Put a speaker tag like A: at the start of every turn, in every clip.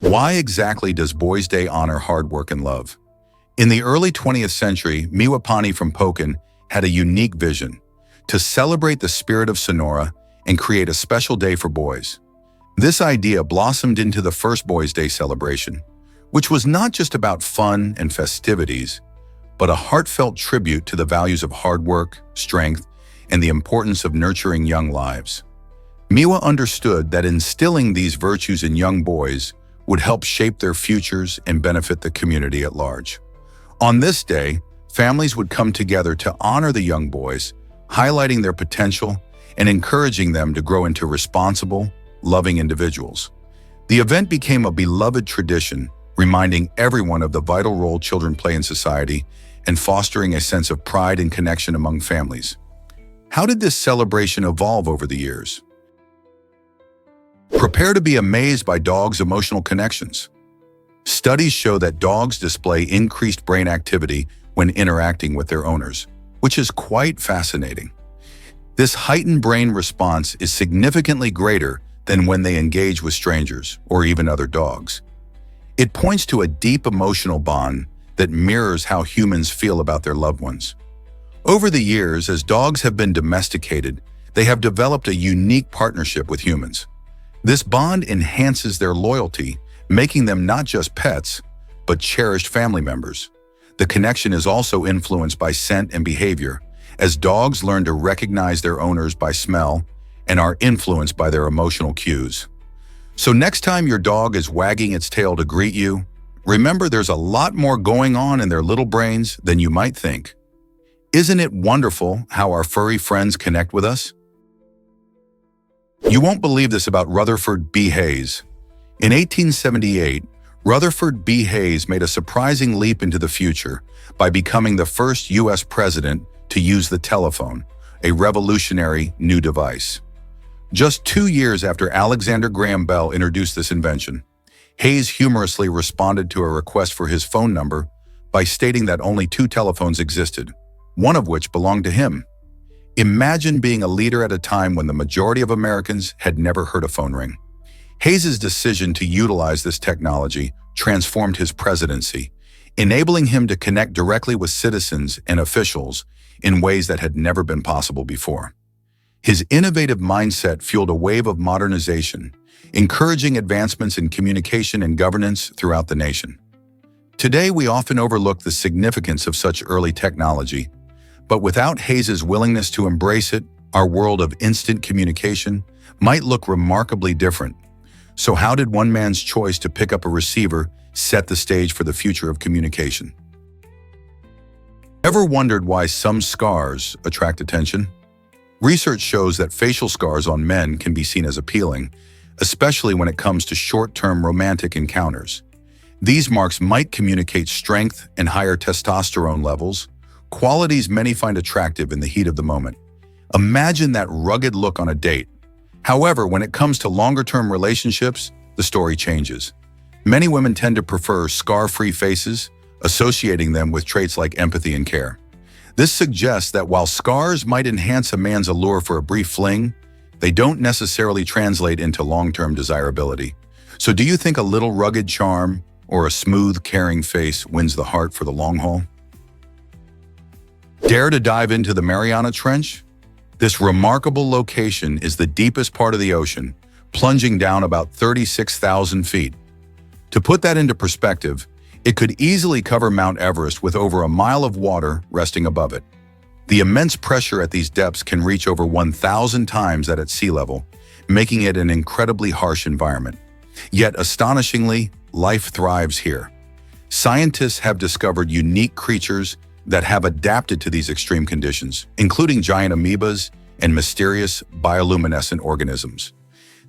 A: Why exactly does Boys' Day honor hard work and love? In the early 20th century, Miwapani from Pokin had a unique vision: to celebrate the spirit of Sonora and create a special day for boys. This idea blossomed into the first Boys' Day celebration, which was not just about fun and festivities, but a heartfelt tribute to the values of hard work, strength, and the importance of nurturing young lives. Miwa understood that instilling these virtues in young boys would help shape their futures and benefit the community at large. On this day, families would come together to honor the young boys, highlighting their potential and encouraging them to grow into responsible, loving individuals. The event became a beloved tradition, reminding everyone of the vital role children play in society and fostering a sense of pride and connection among families. How did this celebration evolve over the years? Prepare to be amazed by dogs' emotional connections. Studies show that dogs display increased brain activity when interacting with their owners, which is quite fascinating. This heightened brain response is significantly greater than when they engage with strangers or even other dogs. It points to a deep emotional bond that mirrors how humans feel about their loved ones. Over the years, as dogs have been domesticated, they have developed a unique partnership with humans. This bond enhances their loyalty, making them not just pets, but cherished family members. The connection is also influenced by scent and behavior, as dogs learn to recognize their owners by smell and are influenced by their emotional cues. So next time your dog is wagging its tail to greet you, remember there's a lot more going on in their little brains than you might think. Isn't it wonderful how our furry friends connect with us? You won't believe this about Rutherford B. Hayes. In 1878, Rutherford B. Hayes made a surprising leap into the future by becoming the first U.S. president to use the telephone, a revolutionary new device. Just 2 years after Alexander Graham Bell introduced this invention, Hayes humorously responded to a request for his phone number by stating that only 2 telephones existed, one of which belonged to him. Imagine being a leader at a time when the majority of Americans had never heard a phone ring. Hayes's decision to utilize this technology transformed his presidency, enabling him to connect directly with citizens and officials in ways that had never been possible before. His innovative mindset fueled a wave of modernization, encouraging advancements in communication and governance throughout the nation. Today, we often overlook the significance of such early technology, but without Hayes's willingness to embrace it, our world of instant communication might look remarkably different. So how did one man's choice to pick up a receiver set the stage for the future of communication? Ever wondered why some scars attract attention? Research shows that facial scars on men can be seen as appealing, especially when it comes to short-term romantic encounters. These marks might communicate strength and higher testosterone levels, qualities many find attractive in the heat of the moment. Imagine that rugged look on a date. However, when it comes to longer-term relationships, the story changes. Many women tend to prefer scar-free faces, associating them with traits like empathy and care. This suggests that while scars might enhance a man's allure for a brief fling, they don't necessarily translate into long-term desirability. So do you think a little rugged charm or a smooth, caring face wins the heart for the long haul? Dare to dive into the Mariana Trench? This remarkable location is the deepest part of the ocean, plunging down about 36,000 feet. To put that into perspective, it could easily cover Mount Everest with over a mile of water resting above it. The immense pressure at these depths can reach over 1,000 times that at sea level, making it an incredibly harsh environment. Yet, astonishingly, life thrives here. Scientists have discovered unique creatures that have adapted to these extreme conditions, including giant amoebas and mysterious bioluminescent organisms.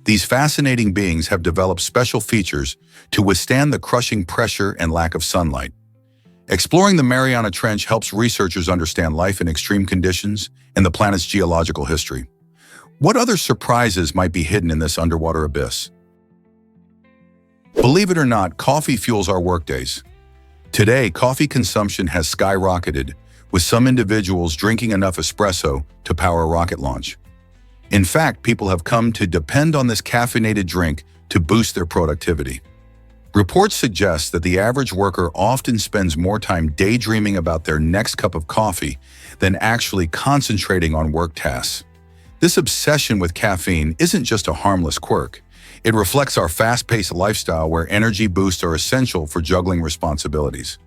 A: These fascinating beings have developed special features to withstand the crushing pressure and lack of sunlight. Exploring the Mariana Trench helps researchers understand life in extreme conditions and the planet's geological history. What other surprises might be hidden in this underwater abyss? Believe it or not, coffee fuels our workdays. Today, coffee consumption has skyrocketed, with some individuals drinking enough espresso to power a rocket launch. In fact, people have come to depend on this caffeinated drink to boost their productivity. Reports suggest that the average worker often spends more time daydreaming about their next cup of coffee than actually concentrating on work tasks. This obsession with caffeine isn't just a harmless quirk. It reflects our fast-paced lifestyle where energy boosts are essential for juggling responsibilities.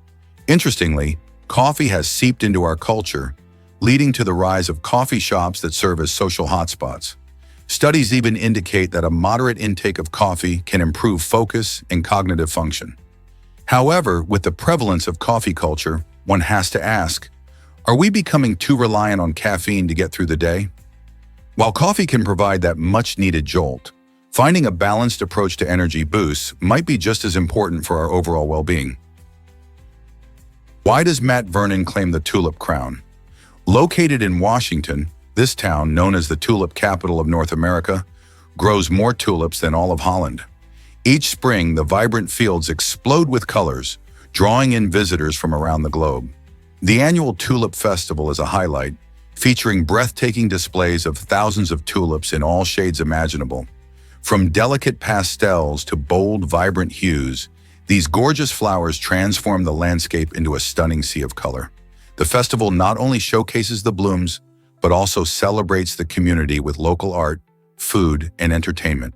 A: Interestingly, coffee has seeped into our culture, leading to the rise of coffee shops that serve as social hotspots. Studies even indicate that a moderate intake of coffee can improve focus and cognitive function. However, with the prevalence of coffee culture, one has to ask, are we becoming too reliant on caffeine to get through the day? While coffee can provide that much-needed jolt, finding a balanced approach to energy boosts might be just as important for our overall well-being. Why does Mount Vernon claim the tulip crown? Located in Washington, this town, known as the tulip capital of North America, grows more tulips than all of Holland. Each spring, the vibrant fields explode with colors, drawing in visitors from around the globe. The annual Tulip Festival is a highlight, featuring breathtaking displays of thousands of tulips in all shades imaginable. From delicate pastels to bold, vibrant hues, these gorgeous flowers transform the landscape into a stunning sea of color. The festival not only showcases the blooms, but also celebrates the community with local art, food, and entertainment.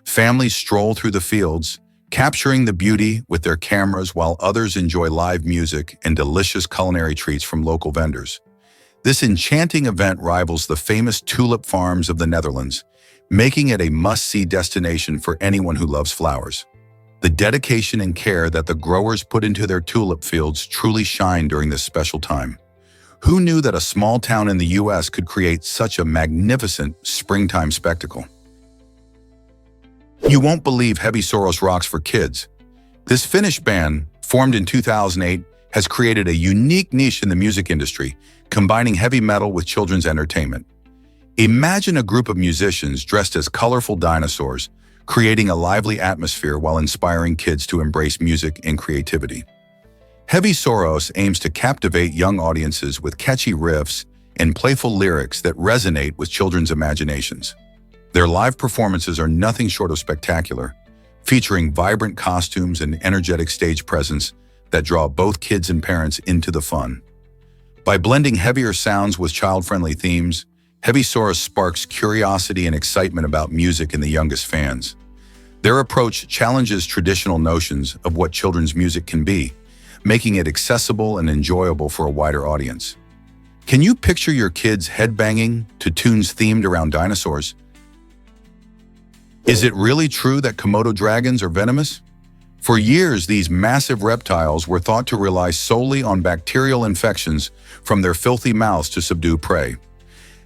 A: Families stroll through the fields, capturing the beauty with their cameras while others enjoy live music and delicious culinary treats from local vendors. This enchanting event rivals the famous tulip farms of the Netherlands, making it a must-see destination for anyone who loves flowers. The dedication and care that the growers put into their tulip fields truly shine during this special time. Who knew that a small town in the U.S. could create such a magnificent springtime spectacle? You won't believe Heavy Soros rocks for kids. This Finnish band, formed in 2008, has created a unique niche in the music industry, combining heavy metal with children's entertainment. Imagine a group of musicians dressed as colorful dinosaurs, creating a lively atmosphere while inspiring kids to embrace music and creativity. Heavy Soros aims to captivate young audiences with catchy riffs and playful lyrics that resonate with children's imaginations. Their live performances are nothing short of spectacular, featuring vibrant costumes and energetic stage presence that draw both kids and parents into the fun. By blending heavier sounds with child-friendly themes, Heavy Soros sparks curiosity and excitement about music in the youngest fans. Their approach challenges traditional notions of what children's music can be, making it accessible and enjoyable for a wider audience. Can you picture your kids headbanging to tunes themed around dinosaurs? Is it really true that Komodo dragons are venomous? For years, these massive reptiles were thought to rely solely on bacterial infections from their filthy mouths to subdue prey.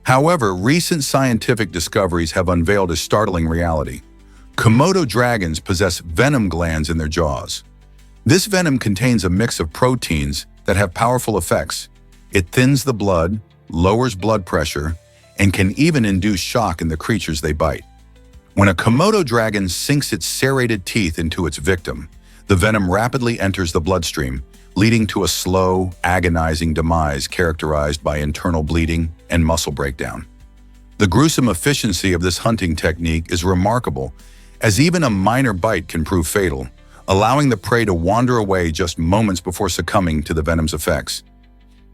A: However, recent scientific discoveries have unveiled a startling reality. Komodo dragons possess venom glands in their jaws. This venom contains a mix of proteins that have powerful effects. It thins the blood, lowers blood pressure, and can even induce shock in the creatures they bite. When a Komodo dragon sinks its serrated teeth into its victim, the venom rapidly enters the bloodstream, leading to a slow, agonizing demise characterized by internal bleeding and muscle breakdown. The gruesome efficiency of this hunting technique is remarkable, as even a minor bite can prove fatal, allowing the prey to wander away just moments before succumbing to the venom's effects.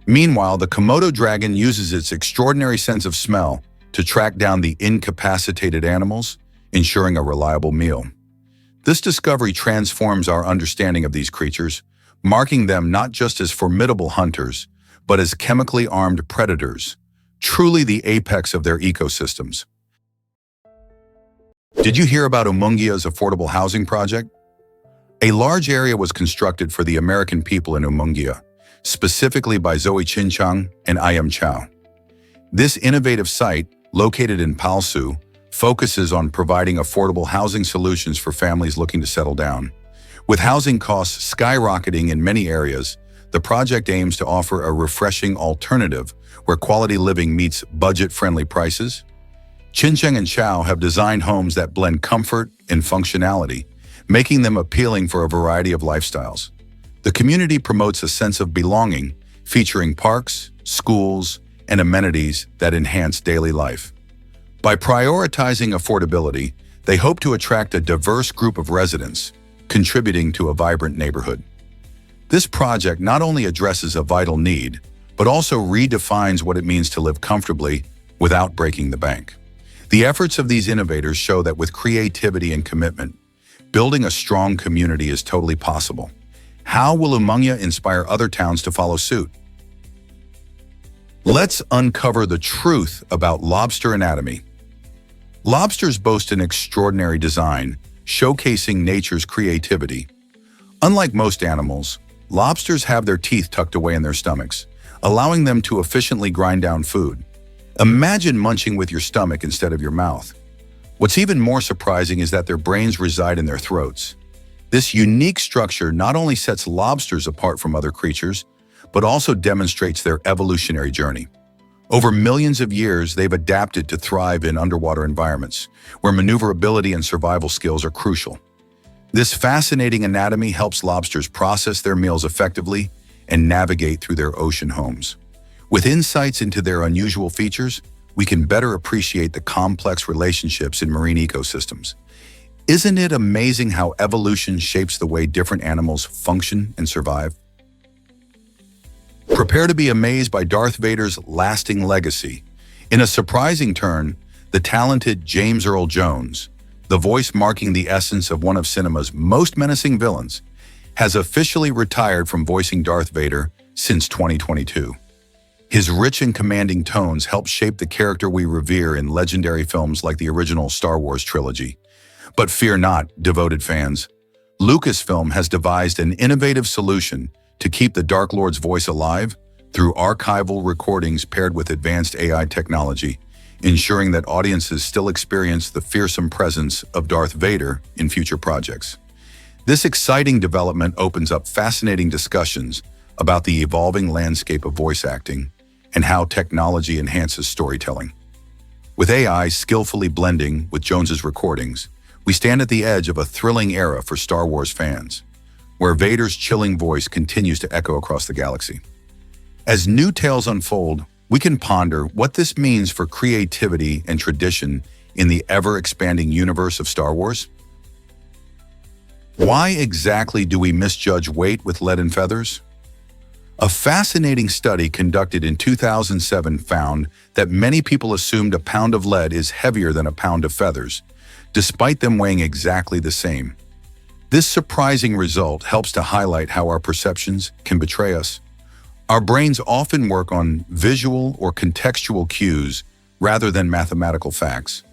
A: Meanwhile, the Komodo dragon uses its extraordinary sense of smell to track down the incapacitated animals, ensuring a reliable meal. This discovery transforms our understanding of these creatures, marking them not just as formidable hunters, but as chemically armed predators, truly the apex of their ecosystems. Did you hear about Umungia's affordable housing project? A large area was constructed for the American people in Umungia, specifically by Zoe Chinchang and Ayam Chow. This innovative site, located in Palsu, focuses on providing affordable housing solutions for families looking to settle down. With housing costs skyrocketing in many areas, the project aims to offer a refreshing alternative where quality living meets budget-friendly prices. Chinchang and Chow have designed homes that blend comfort and functionality, making them appealing for a variety of lifestyles. The community promotes a sense of belonging, featuring parks, schools, and amenities that enhance daily life. By prioritizing affordability, they hope to attract a diverse group of residents, contributing to a vibrant neighborhood. This project not only addresses a vital need, but also redefines what it means to live comfortably without breaking the bank. The efforts of these innovators show that with creativity and commitment, building a strong community is totally possible. How will Umuahia inspire other towns to follow suit? Let's uncover the truth about lobster anatomy. Lobsters boast an extraordinary design, showcasing nature's creativity. Unlike most animals, lobsters have their teeth tucked away in their stomachs, allowing them to efficiently grind down food. Imagine munching with your stomach instead of your mouth. What's even more surprising is that their brains reside in their throats. This unique structure not only sets lobsters apart from other creatures, but also demonstrates their evolutionary journey. Over millions of years, they've adapted to thrive in underwater environments, where maneuverability and survival skills are crucial. This fascinating anatomy helps lobsters process their meals effectively and navigate through their ocean homes. With insights into their unusual features, we can better appreciate the complex relationships in marine ecosystems. Isn't it amazing how evolution shapes the way different animals function and survive? Prepare to be amazed by Darth Vader's lasting legacy. In a surprising turn, the talented James Earl Jones, the voice marking the essence of one of cinema's most menacing villains, has officially retired from voicing Darth Vader since 2022. His rich and commanding tones help shape the character we revere in legendary films like the original Star Wars trilogy. But fear not, devoted fans. Lucasfilm has devised an innovative solution to keep the Dark Lord's voice alive through archival recordings paired with advanced AI technology, ensuring that audiences still experience the fearsome presence of Darth Vader in future projects. This exciting development opens up fascinating discussions about the evolving landscape of voice acting and how technology enhances storytelling. With AI skillfully blending with Jones's recordings, we stand at the edge of a thrilling era for Star Wars fans, where Vader's chilling voice continues to echo across the galaxy. As new tales unfold, we can ponder what this means for creativity and tradition in the ever-expanding universe of Star Wars. Why exactly do we misjudge weight with lead and feathers? A fascinating study conducted in 2007 found that many people assumed a pound of lead is heavier than a pound of feathers, despite them weighing exactly the same. This surprising result helps to highlight how our perceptions can betray us. Our brains often work on visual or contextual cues rather than mathematical facts.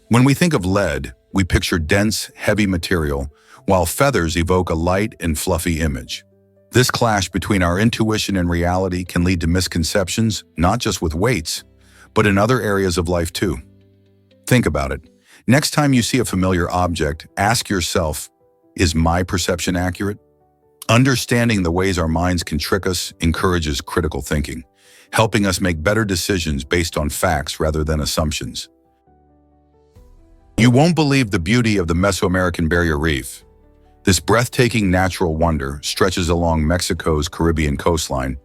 A: When we think of lead, we picture dense, heavy material, while feathers evoke a light and fluffy image. This clash between our intuition and reality can lead to misconceptions, not just with weights, but in other areas of life too. Think about it. Next time you see a familiar object, ask yourself, is my perception accurate? Understanding the ways our minds can trick us encourages critical thinking, helping us make better decisions based on facts rather than assumptions. You won't believe the beauty of the Mesoamerican Barrier Reef. This breathtaking natural wonder stretches along Mexico's Caribbean coastline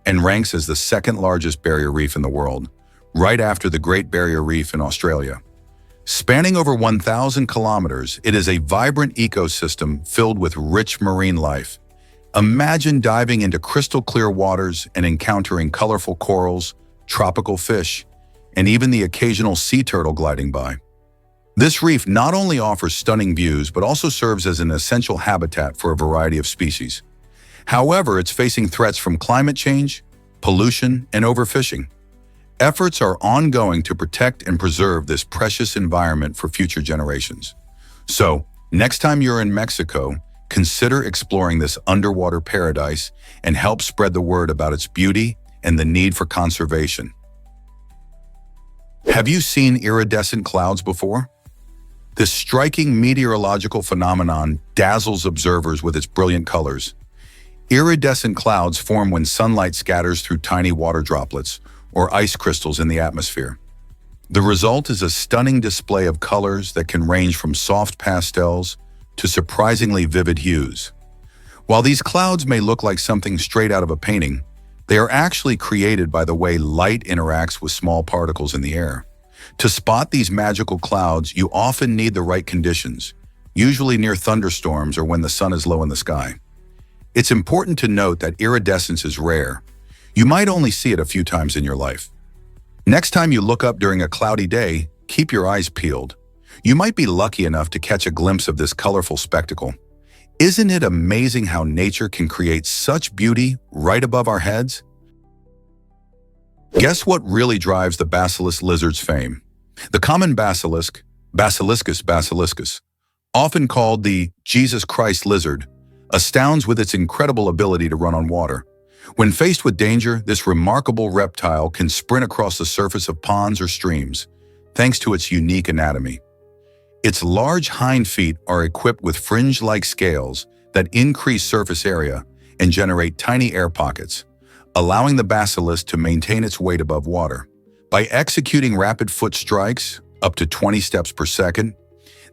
A: and ranks as the second largest barrier reef in the world, right after the Great Barrier Reef in Australia. Spanning over 1,000 kilometers, it is a vibrant ecosystem filled with rich marine life. Imagine diving into crystal-clear waters and encountering colorful corals, tropical fish, and even the occasional sea turtle gliding by. This reef not only offers stunning views, but also serves as an essential habitat for a variety of species. However, it's facing threats from climate change, pollution, and overfishing. Efforts are ongoing to protect and preserve this precious environment for future generations. So, next time you're in Mexico, consider exploring this underwater paradise and help spread the word about its beauty and the need for conservation. Have you seen iridescent clouds before? This striking meteorological phenomenon dazzles observers with its brilliant colors. Iridescent clouds form when sunlight scatters through tiny water droplets or ice crystals in the atmosphere. The result is a stunning display of colors that can range from soft pastels to surprisingly vivid hues. While these clouds may look like something straight out of a painting, they are actually created by the way light interacts with small particles in the air. To spot these magical clouds, you often need the right conditions. usually near thunderstorms or when the sun is low in the sky. It's important to note that iridescence is rare. You might only see it a few times in your life. Next time you look up during a cloudy day, keep your eyes peeled. You might be lucky enough to catch a glimpse of this colorful spectacle. Isn't it amazing how nature can create such beauty right above our heads? Guess what really drives the basilisk lizard's fame? The common basilisk, Basiliscus basiliscus, often called the Jesus Christ lizard, astounds with its incredible ability to run on water. When faced with danger, this remarkable reptile can sprint across the surface of ponds or streams, thanks to its unique anatomy. Its large hind feet are equipped with fringe-like scales that increase surface area and generate tiny air pockets, allowing the basilisk to maintain its weight above water. By executing rapid foot strikes, up to 20 steps per second,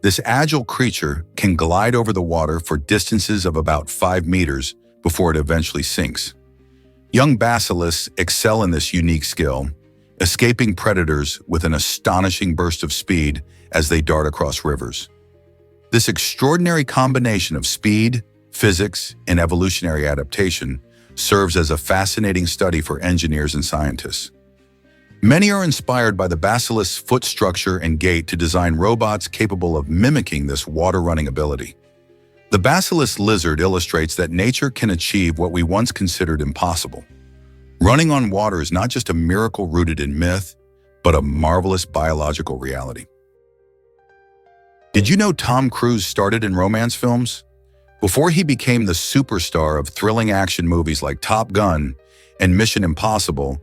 A: this agile creature can glide over the water for distances of about 5 meters before it eventually sinks. Young basilisks excel in this unique skill, escaping predators with an astonishing burst of speed as they dart across rivers. This extraordinary combination of speed, physics, and evolutionary adaptation serves as a fascinating study for engineers and scientists. Many are inspired by the basilisk's foot structure and gait to design robots capable of mimicking this water-running ability. The basilisk lizard illustrates that nature can achieve what we once considered impossible. Running on water is not just a miracle rooted in myth, but a marvelous biological reality. Did you know Tom Cruise started in romance films? Before he became the superstar of thrilling action movies like Top Gun and Mission Impossible,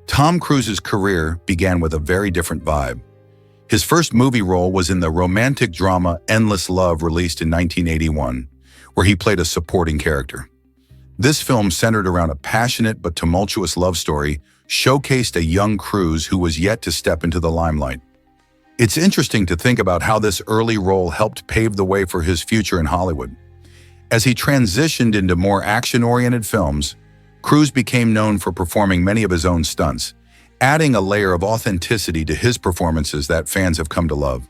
A: Tom Cruise's career began with a very different vibe. His first movie role was in the romantic drama Endless Love, released in 1981, where he played a supporting character. This film, centered around a passionate but tumultuous love story, showcased a young Cruise who was yet to step into the limelight. It's interesting to think about how this early role helped pave the way for his future in Hollywood. As he transitioned into more action-oriented films, Cruise became known for performing many of his own stunts, adding a layer of authenticity to his performances that fans have come to love.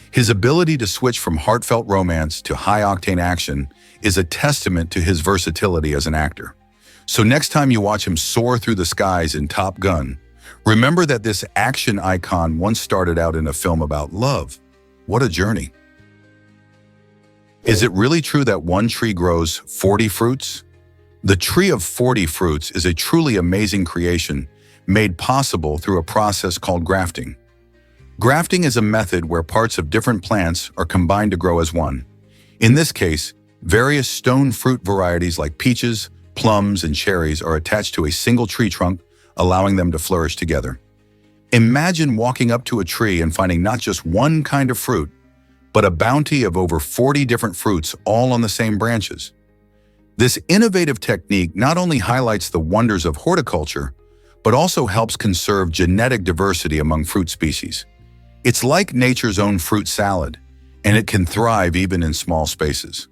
A: His ability to switch from heartfelt romance to high-octane action is a testament to his versatility as an actor. So next time you watch him soar through the skies in Top Gun, remember that this action icon once started out in a film about love. What a journey. Is it really true that one tree grows 40 fruits? The Tree of 40 Fruits is a truly amazing creation made possible through a process called grafting. Grafting is a method where parts of different plants are combined to grow as one. In this case, various stone fruit varieties like peaches, plums, and cherries are attached to a single tree trunk, allowing them to flourish together. Imagine walking up to a tree and finding not just one kind of fruit, but a bounty of over 40 different fruits all on the same branches. This innovative technique not only highlights the wonders of horticulture, but also helps conserve genetic diversity among fruit species. It's like nature's own fruit salad, and it can thrive even in small spaces.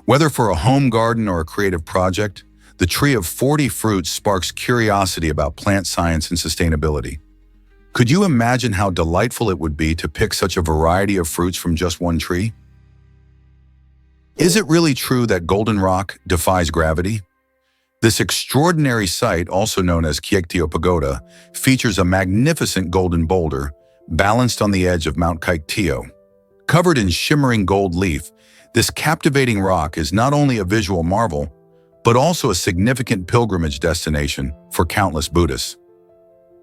A: Whether for a home garden or a creative project, the Tree of 40 Fruits sparks curiosity about plant science and sustainability. Could you imagine how delightful it would be to pick such a variety of fruits from just one tree? Is it really true that Golden Rock defies gravity? This extraordinary site, also known as Kyaiktiyo Pagoda, features a magnificent golden boulder balanced on the edge of Mount Kyaiktiyo. Covered in shimmering gold leaf, this captivating rock is not only a visual marvel, but also a significant pilgrimage destination for countless Buddhists.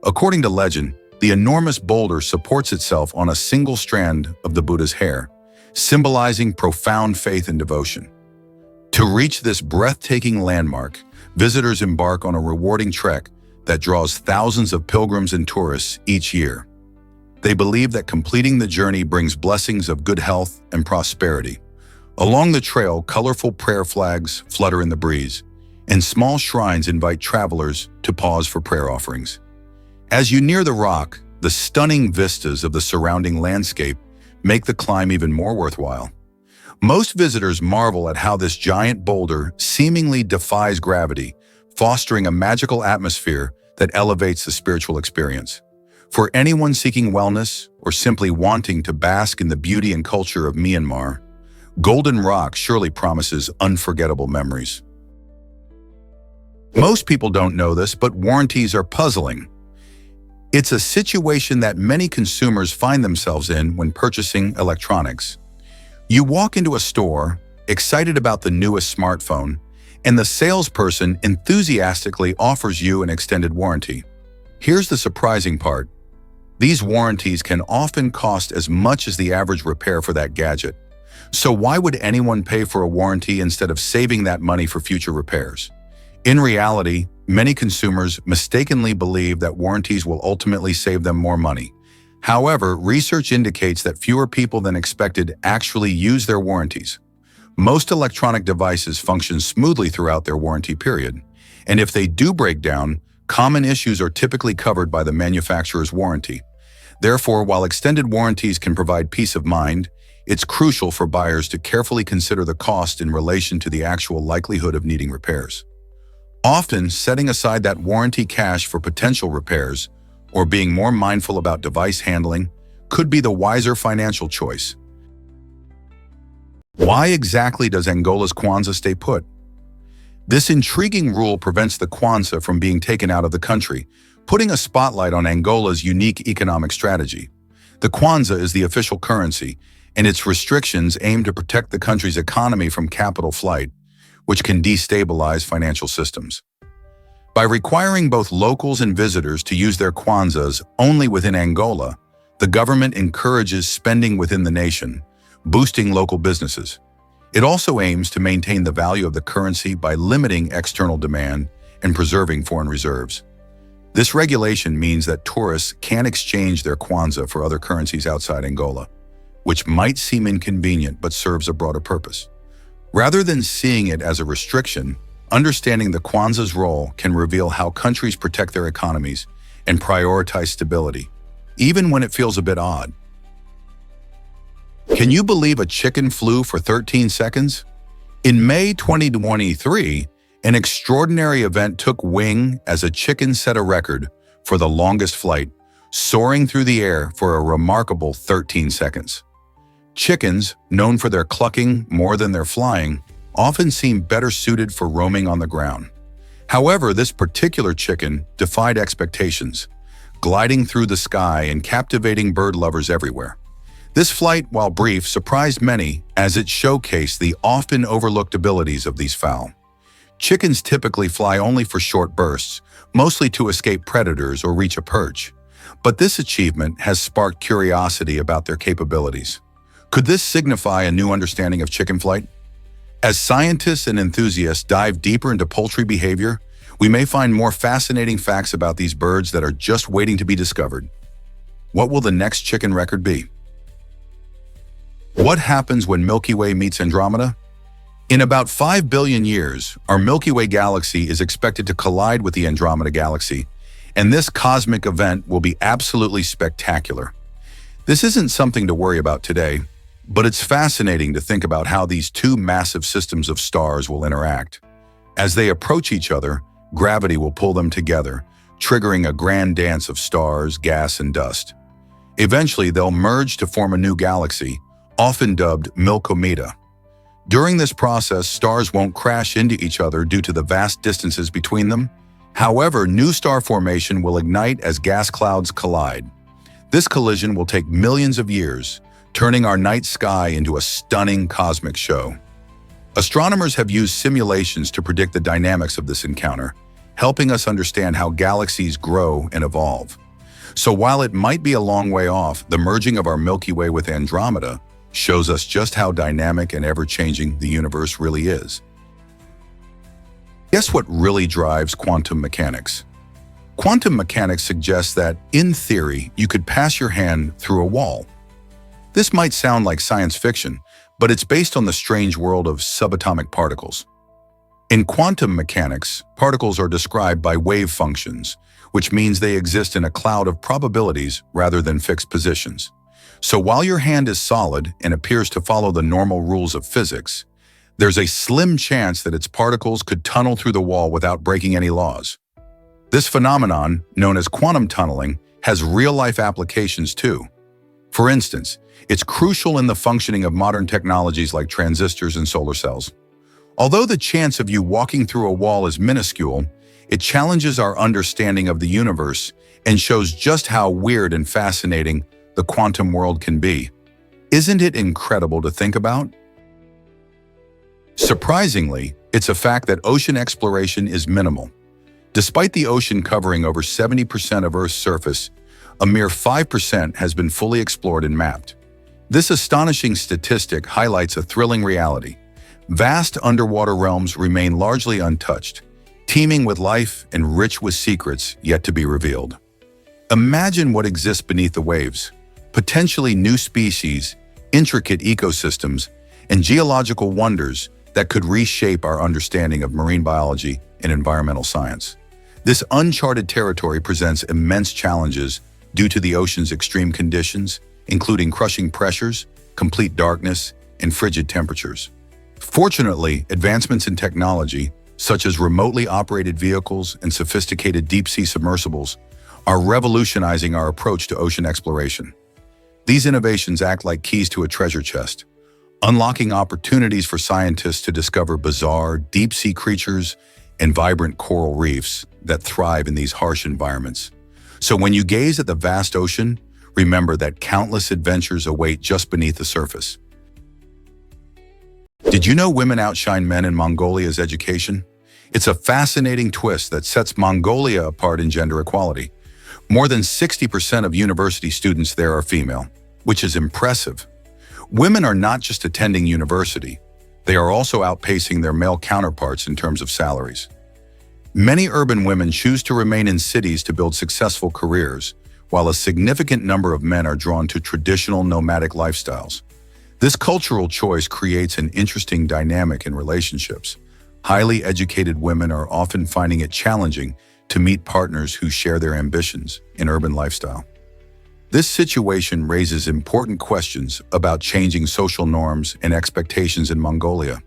A: According to legend, the enormous boulder supports itself on a single strand of the Buddha's hair, symbolizing profound faith and devotion. To reach this breathtaking landmark, visitors embark on a rewarding trek that draws thousands of pilgrims and tourists each year. They believe that completing the journey brings blessings of good health and prosperity. Along the trail, colorful prayer flags flutter in the breeze, and small shrines invite travelers to pause for prayer offerings. As you near the rock, the stunning vistas of the surrounding landscape make the climb even more worthwhile. Most visitors marvel at how this giant boulder seemingly defies gravity, fostering a magical atmosphere that elevates the spiritual experience. For anyone seeking wellness or simply wanting to bask in the beauty and culture of Myanmar, Golden Rock surely promises unforgettable memories. Most people don't know this, but warranties are puzzling. It's a situation that many consumers find themselves in when purchasing electronics. You walk into a store, excited about the newest smartphone, and the salesperson enthusiastically offers you an extended warranty. Here's the surprising part. These warranties can often cost as much as the average repair for that gadget. So why would anyone pay for a warranty instead of saving that money for future repairs? In reality, many consumers mistakenly believe that warranties will ultimately save them more money. However, research indicates that fewer people than expected actually use their warranties. Most electronic devices function smoothly throughout their warranty period, and if they do break down, common issues are typically covered by the manufacturer's warranty. Therefore, while extended warranties can provide peace of mind, it's crucial for buyers to carefully consider the cost in relation to the actual likelihood of needing repairs. Often, setting aside that warranty cash for potential repairs or being more mindful about device handling could be the wiser financial choice. Why exactly does Angola's Kwanza stay put? This intriguing rule prevents the Kwanza from being taken out of the country, putting a spotlight on Angola's unique economic strategy. The Kwanza is the official currency, and its restrictions aim to protect the country's economy from capital flight, which can destabilize financial systems. By requiring both locals and visitors to use their Kwanzas only within Angola, the government encourages spending within the nation, boosting local businesses. It also aims to maintain the value of the currency by limiting external demand and preserving foreign reserves. This regulation means that tourists can't exchange their Kwanza for other currencies outside Angola, which might seem inconvenient but serves a broader purpose. Rather than seeing it as a restriction, understanding the Kwanza's role can reveal how countries protect their economies and prioritize stability, even when it feels a bit odd. Can you believe a chicken flew for 13 seconds? In May 2023, an extraordinary event took wing as a chicken set a record for the longest flight, soaring through the air for a remarkable 13 seconds. Chickens, known for their clucking more than their flying, often seem better suited for roaming on the ground. However, this particular chicken defied expectations, gliding through the sky and captivating bird lovers everywhere. This flight, while brief, surprised many as it showcased the often overlooked abilities of these fowl. Chickens typically fly only for short bursts, mostly to escape predators or reach a perch. But this achievement has sparked curiosity about their capabilities. Could this signify a new understanding of chicken flight? As scientists and enthusiasts dive deeper into poultry behavior, we may find more fascinating facts about these birds that are just waiting to be discovered. What will the next chicken record be? What happens when Milky Way meets Andromeda? In about 5 billion years, our Milky Way galaxy is expected to collide with the Andromeda galaxy, and this cosmic event will be absolutely spectacular. This isn't something to worry about today, but it's fascinating to think about how these two massive systems of stars will interact. As they approach each other, gravity will pull them together, triggering a grand dance of stars, gas, and dust. Eventually, they'll merge to form a new galaxy, often dubbed Milkomeda. During this process, stars won't crash into each other due to the vast distances between them. However, new star formation will ignite as gas clouds collide. This collision will take millions of years, turning our night sky into a stunning cosmic show. Astronomers have used simulations to predict the dynamics of this encounter, helping us understand how galaxies grow and evolve. So while it might be a long way off, the merging of our Milky Way with Andromeda shows us just how dynamic and ever-changing the universe really is. Guess what really drives quantum mechanics? Quantum mechanics suggests that, in theory, you could pass your hand through a wall. This might sound like science fiction, but it's based on the strange world of subatomic particles. In quantum mechanics, particles are described by wave functions, which means they exist in a cloud of probabilities rather than fixed positions. So while your hand is solid and appears to follow the normal rules of physics, there's a slim chance that its particles could tunnel through the wall without breaking any laws. This phenomenon, known as quantum tunneling, has real-life applications too. For instance, it's crucial in the functioning of modern technologies like transistors and solar cells. Although the chance of you walking through a wall is minuscule, it challenges our understanding of the universe and shows just how weird and fascinating the quantum world can be. Isn't it incredible to think about? Surprisingly, it's a fact that ocean exploration is minimal. Despite the ocean covering over 70% of Earth's surface, a mere 5% has been fully explored and mapped. This astonishing statistic highlights a thrilling reality. Vast underwater realms remain largely untouched, teeming with life and rich with secrets yet to be revealed. Imagine what exists beneath the waves: potentially new species, intricate ecosystems, and geological wonders that could reshape our understanding of marine biology and environmental science. This uncharted territory presents immense challenges due to the ocean's extreme conditions, including crushing pressures, complete darkness, and frigid temperatures. Fortunately, advancements in technology, such as remotely operated vehicles and sophisticated deep-sea submersibles, are revolutionizing our approach to ocean exploration. These innovations act like keys to a treasure chest, unlocking opportunities for scientists to discover bizarre, deep-sea creatures and vibrant coral reefs that thrive in these harsh environments. So when you gaze at the vast ocean, remember that countless adventures await just beneath the surface. Did you know women outshine men in Mongolia's education? It's a fascinating twist that sets Mongolia apart in gender equality. More than 60% of university students there are female, which is impressive. Women are not just attending university, they are also outpacing their male counterparts in terms of salaries. Many urban women choose to remain in cities to build successful careers, while a significant number of men are drawn to traditional nomadic lifestyles. This cultural choice creates an interesting dynamic in relationships. Highly educated women are often finding it challenging to meet partners who share their ambitions in urban lifestyle. This situation raises important questions about changing social norms and expectations in Mongolia.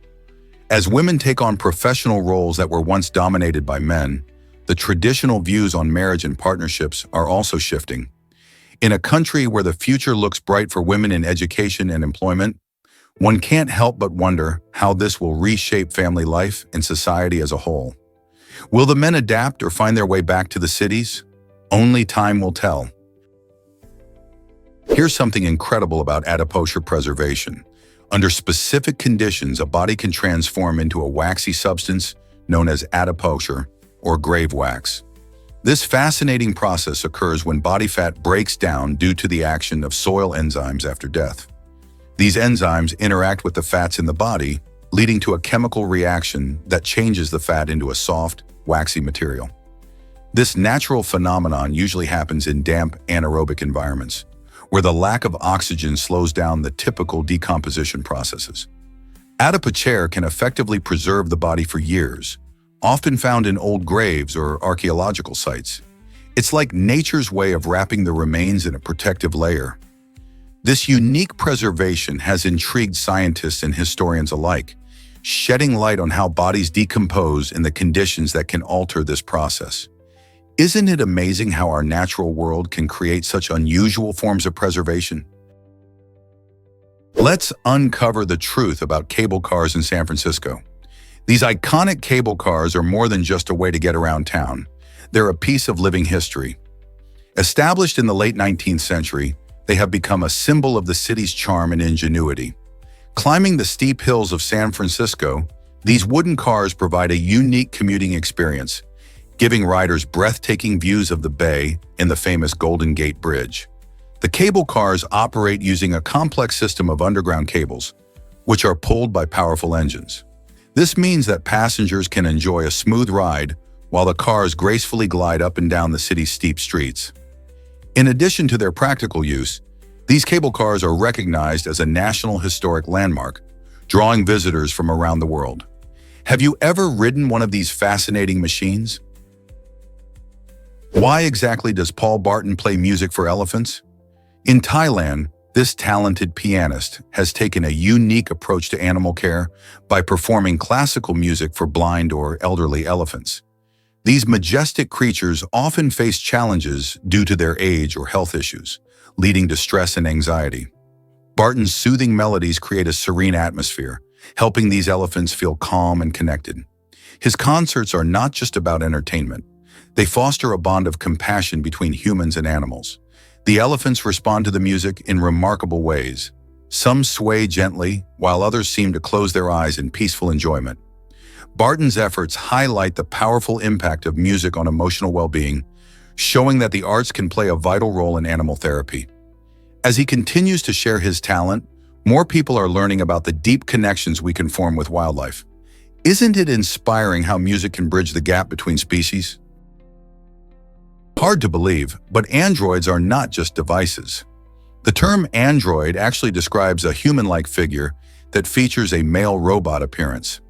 A: As women take on professional roles that were once dominated by men, the traditional views on marriage and partnerships are also shifting. In a country where the future looks bright for women in education and employment, one can't help but wonder how this will reshape family life and society as a whole. Will the men adapt or find their way back to the cities? Only time will tell. Here's something incredible about adipocere preservation. Under specific conditions, a body can transform into a waxy substance known as adipocere or grave wax. This fascinating process occurs when body fat breaks down due to the action of soil enzymes after death. These enzymes interact with the fats in the body, leading to a chemical reaction that changes the fat into a soft, waxy material. This natural phenomenon usually happens in damp, anaerobic environments, where the lack of oxygen slows down the typical decomposition processes. Adipocere can effectively preserve the body for years, often found in old graves or archaeological sites. It's like nature's way of wrapping the remains in a protective layer. This unique preservation has intrigued scientists and historians alike, shedding light on how bodies decompose and the conditions that can alter this process. Isn't it amazing how our natural world can create such unusual forms of preservation? Let's uncover the truth about cable cars in San Francisco. These iconic cable cars are more than just a way to get around town. They're a piece of living history. Established in the late 19th century, they have become a symbol of the city's charm and ingenuity. Climbing the steep hills of San Francisco, these wooden cars provide a unique commuting experience, giving riders breathtaking views of the bay and the famous Golden Gate Bridge. The cable cars operate using a complex system of underground cables, which are pulled by powerful engines. This means that passengers can enjoy a smooth ride while the cars gracefully glide up and down the city's steep streets. In addition to their practical use, these cable cars are recognized as a National Historic Landmark, drawing visitors from around the world. Have you ever ridden one of these fascinating machines? Why exactly does Paul Barton play music for elephants? In Thailand, this talented pianist has taken a unique approach to animal care by performing classical music for blind or elderly elephants. These majestic creatures often face challenges due to their age or health issues, leading to stress and anxiety. Barton's soothing melodies create a serene atmosphere, helping these elephants feel calm and connected. His concerts are not just about entertainment. They foster a bond of compassion between humans and animals. The elephants respond to the music in remarkable ways. Some sway gently, while others seem to close their eyes in peaceful enjoyment. Barton's efforts highlight the powerful impact of music on emotional well-being, showing that the arts can play a vital role in animal therapy. As he continues to share his talent, more people are learning about the deep connections we can form with wildlife. Isn't it inspiring how music can bridge the gap between species? Hard to believe, but androids are not just devices. The term android actually describes a human-like figure that features a male robot appearance.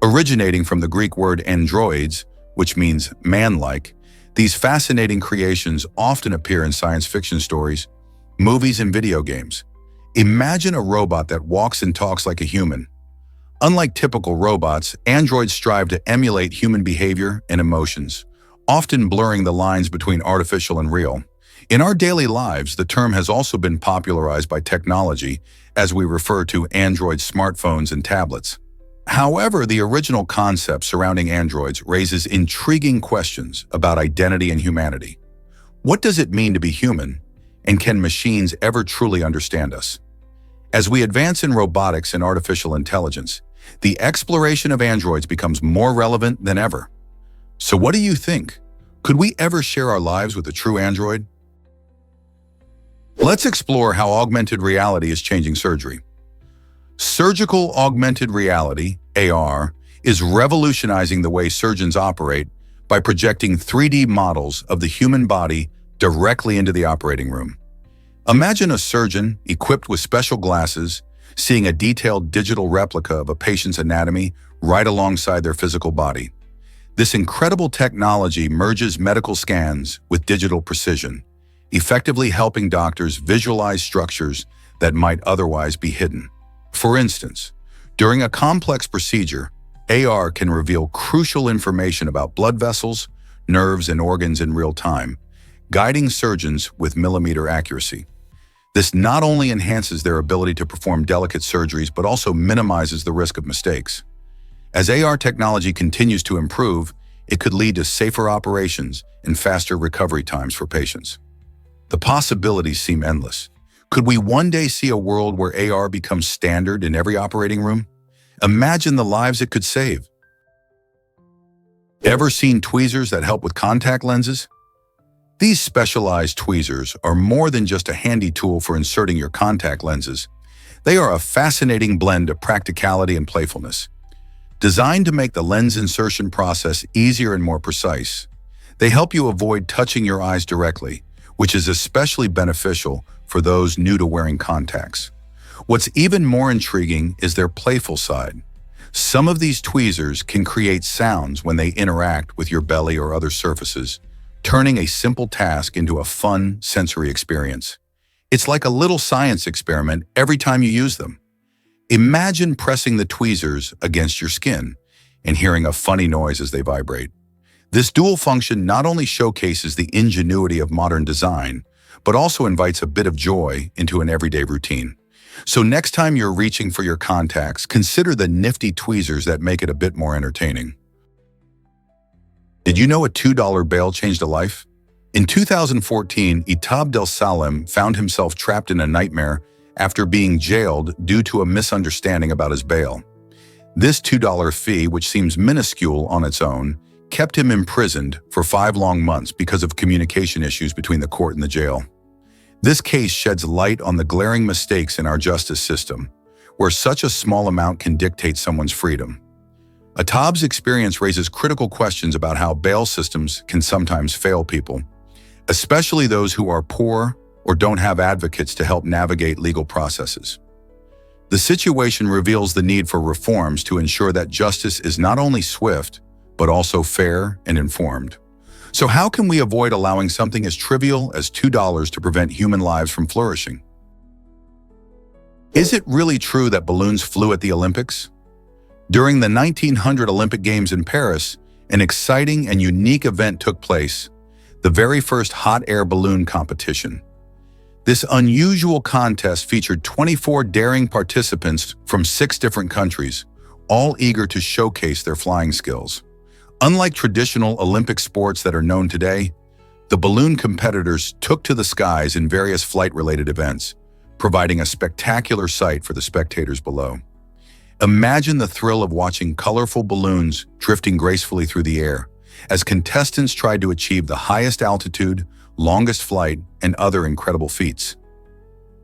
A: Originating from the Greek word androids, which means man-like, these fascinating creations often appear in science fiction stories, movies, and video games. Imagine a robot that walks and talks like a human. Unlike typical robots, androids strive to emulate human behavior and emotions, often blurring the lines between artificial and real. In our daily lives, the term has also been popularized by technology as we refer to Android smartphones and tablets. However, the original concept surrounding androids raises intriguing questions about identity and humanity. What does it mean to be human, and can machines ever truly understand us? As we advance in robotics and artificial intelligence, the exploration of androids becomes more relevant than ever. So what do you think? Could we ever share our lives with a true android? Let's explore how augmented reality is changing surgery. Surgical augmented reality, AR, is revolutionizing the way surgeons operate by projecting 3D models of the human body directly into the operating room. Imagine a surgeon equipped with special glasses, seeing a detailed digital replica of a patient's anatomy right alongside their physical body. This incredible technology merges medical scans with digital precision, effectively helping doctors visualize structures that might otherwise be hidden. For instance, during a complex procedure, AR can reveal crucial information about blood vessels, nerves, and organs in real time, guiding surgeons with millimeter accuracy. This not only enhances their ability to perform delicate surgeries, but also minimizes the risk of mistakes. As AR technology continues to improve, it could lead to safer operations and faster recovery times for patients. The possibilities seem endless. Could we one day see a world where AR becomes standard in every operating room? Imagine the lives it could save. Ever seen tweezers that help with contact lenses? These specialized tweezers are more than just a handy tool for inserting your contact lenses. They are a fascinating blend of practicality and playfulness. Designed to make the lens insertion process easier and more precise, they help you avoid touching your eyes directly, which is especially beneficial for those new to wearing contacts. What's even more intriguing is their playful side. Some of these tweezers can create sounds when they interact with your belly or other surfaces, turning a simple task into a fun sensory experience. It's like a little science experiment every time you use them. Imagine pressing the tweezers against your skin and hearing a funny noise as they vibrate. This dual function not only showcases the ingenuity of modern design, but also invites a bit of joy into an everyday routine. So next time you're reaching for your contacts, consider the nifty tweezers that make it a bit more entertaining. Did you know a $2 bail changed a life? In 2014, Itab Del Salem found himself trapped in a nightmare after being jailed due to a misunderstanding about his bail. This $2 fee, which seems minuscule on its own, kept him imprisoned for 5 long months because of communication issues between the court and the jail. This case sheds light on the glaring mistakes in our justice system, where such a small amount can dictate someone's freedom. Itab's experience raises critical questions about how bail systems can sometimes fail people, especially those who are poor or don't have advocates to help navigate legal processes. The situation reveals the need for reforms to ensure that justice is not only swift, but also fair and informed. So how can we avoid allowing something as trivial as $2 to prevent human lives from flourishing? Is it really true that balloons flew at the Olympics? During the 1900 Olympic Games in Paris, an exciting and unique event took place, the very first hot air balloon competition. This unusual contest featured 24 daring participants from 6 different countries, all eager to showcase their flying skills. Unlike traditional Olympic sports that are known today, the balloon competitors took to the skies in various flight-related events, providing a spectacular sight for the spectators below. Imagine the thrill of watching colorful balloons drifting gracefully through the air as contestants tried to achieve the highest altitude, longest flight, and other incredible feats.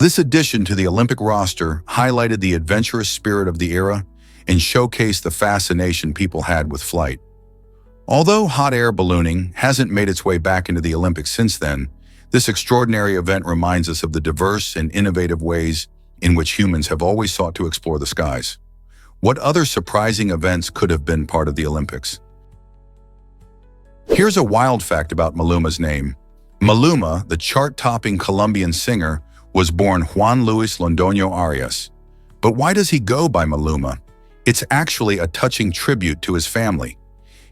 A: This addition to the Olympic roster highlighted the adventurous spirit of the era and showcased the fascination people had with flight. Although hot air ballooning hasn't made its way back into the Olympics since then, this extraordinary event reminds us of the diverse and innovative ways in which humans have always sought to explore the skies. What other surprising events could have been part of the Olympics? Here's a wild fact about Maluma's name. Maluma, the chart-topping Colombian singer, was born Juan Luis Londoño Arias. But why does he go by Maluma? It's actually a touching tribute to his family.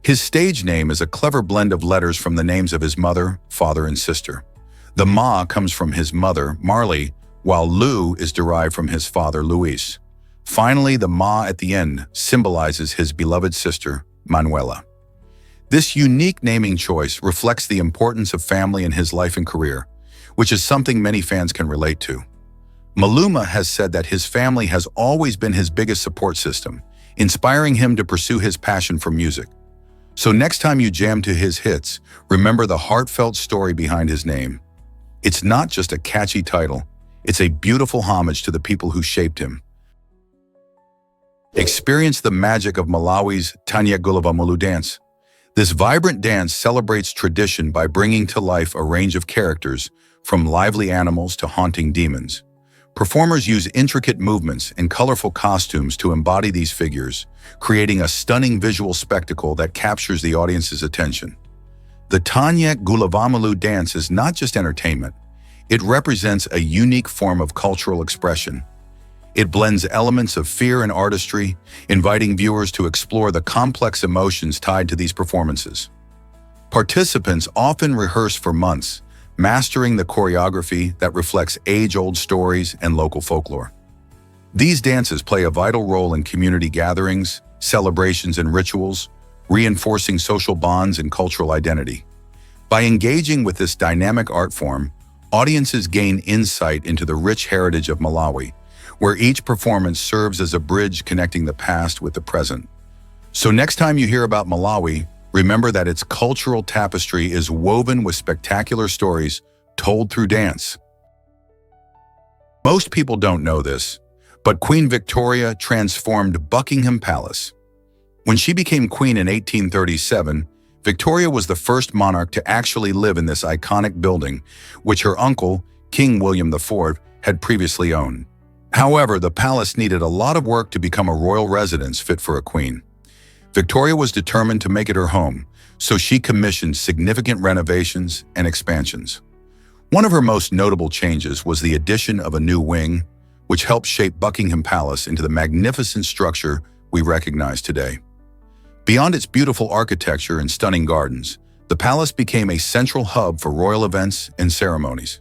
A: His stage name is a clever blend of letters from the names of his mother, father, and sister. The Ma comes from his mother, Marley, while Lu is derived from his father, Luis. Finally, the Ma at the end symbolizes his beloved sister, Manuela. This unique naming choice reflects the importance of family in his life and career, which is something many fans can relate to. Maluma has said that his family has always been his biggest support system, inspiring him to pursue his passion for music. So next time you jam to his hits, remember the heartfelt story behind his name. It's not just a catchy title, it's a beautiful homage to the people who shaped him. Experience the magic of Malawi's Tanya Gulava dance. This vibrant dance celebrates tradition by bringing to life a range of characters, from lively animals to haunting demons. Performers use intricate movements and colorful costumes to embody these figures, creating a stunning visual spectacle that captures the audience's attention. The Tanya Gulava dance is not just entertainment, it represents a unique form of cultural expression. It blends elements of fear and artistry, inviting viewers to explore the complex emotions tied to these performances. Participants often rehearse for months, mastering the choreography that reflects age-old stories and local folklore. These dances play a vital role in community gatherings, celebrations, and rituals, reinforcing social bonds and cultural identity. By engaging with this dynamic art form, audiences gain insight into the rich heritage of Malawi, where each performance serves as a bridge connecting the past with the present. So next time you hear about Malawi, remember that its cultural tapestry is woven with spectacular stories told through dance. Most people don't know this, but Queen Victoria transformed Buckingham Palace. When she became queen in 1837, Victoria was the first monarch to actually live in this iconic building, which her uncle, King William IV, had previously owned. However, the palace needed a lot of work to become a royal residence fit for a queen. Victoria was determined to make it her home, so she commissioned significant renovations and expansions. One of her most notable changes was the addition of a new wing, which helped shape Buckingham Palace into the magnificent structure we recognize today. Beyond its beautiful architecture and stunning gardens, the palace became a central hub for royal events and ceremonies.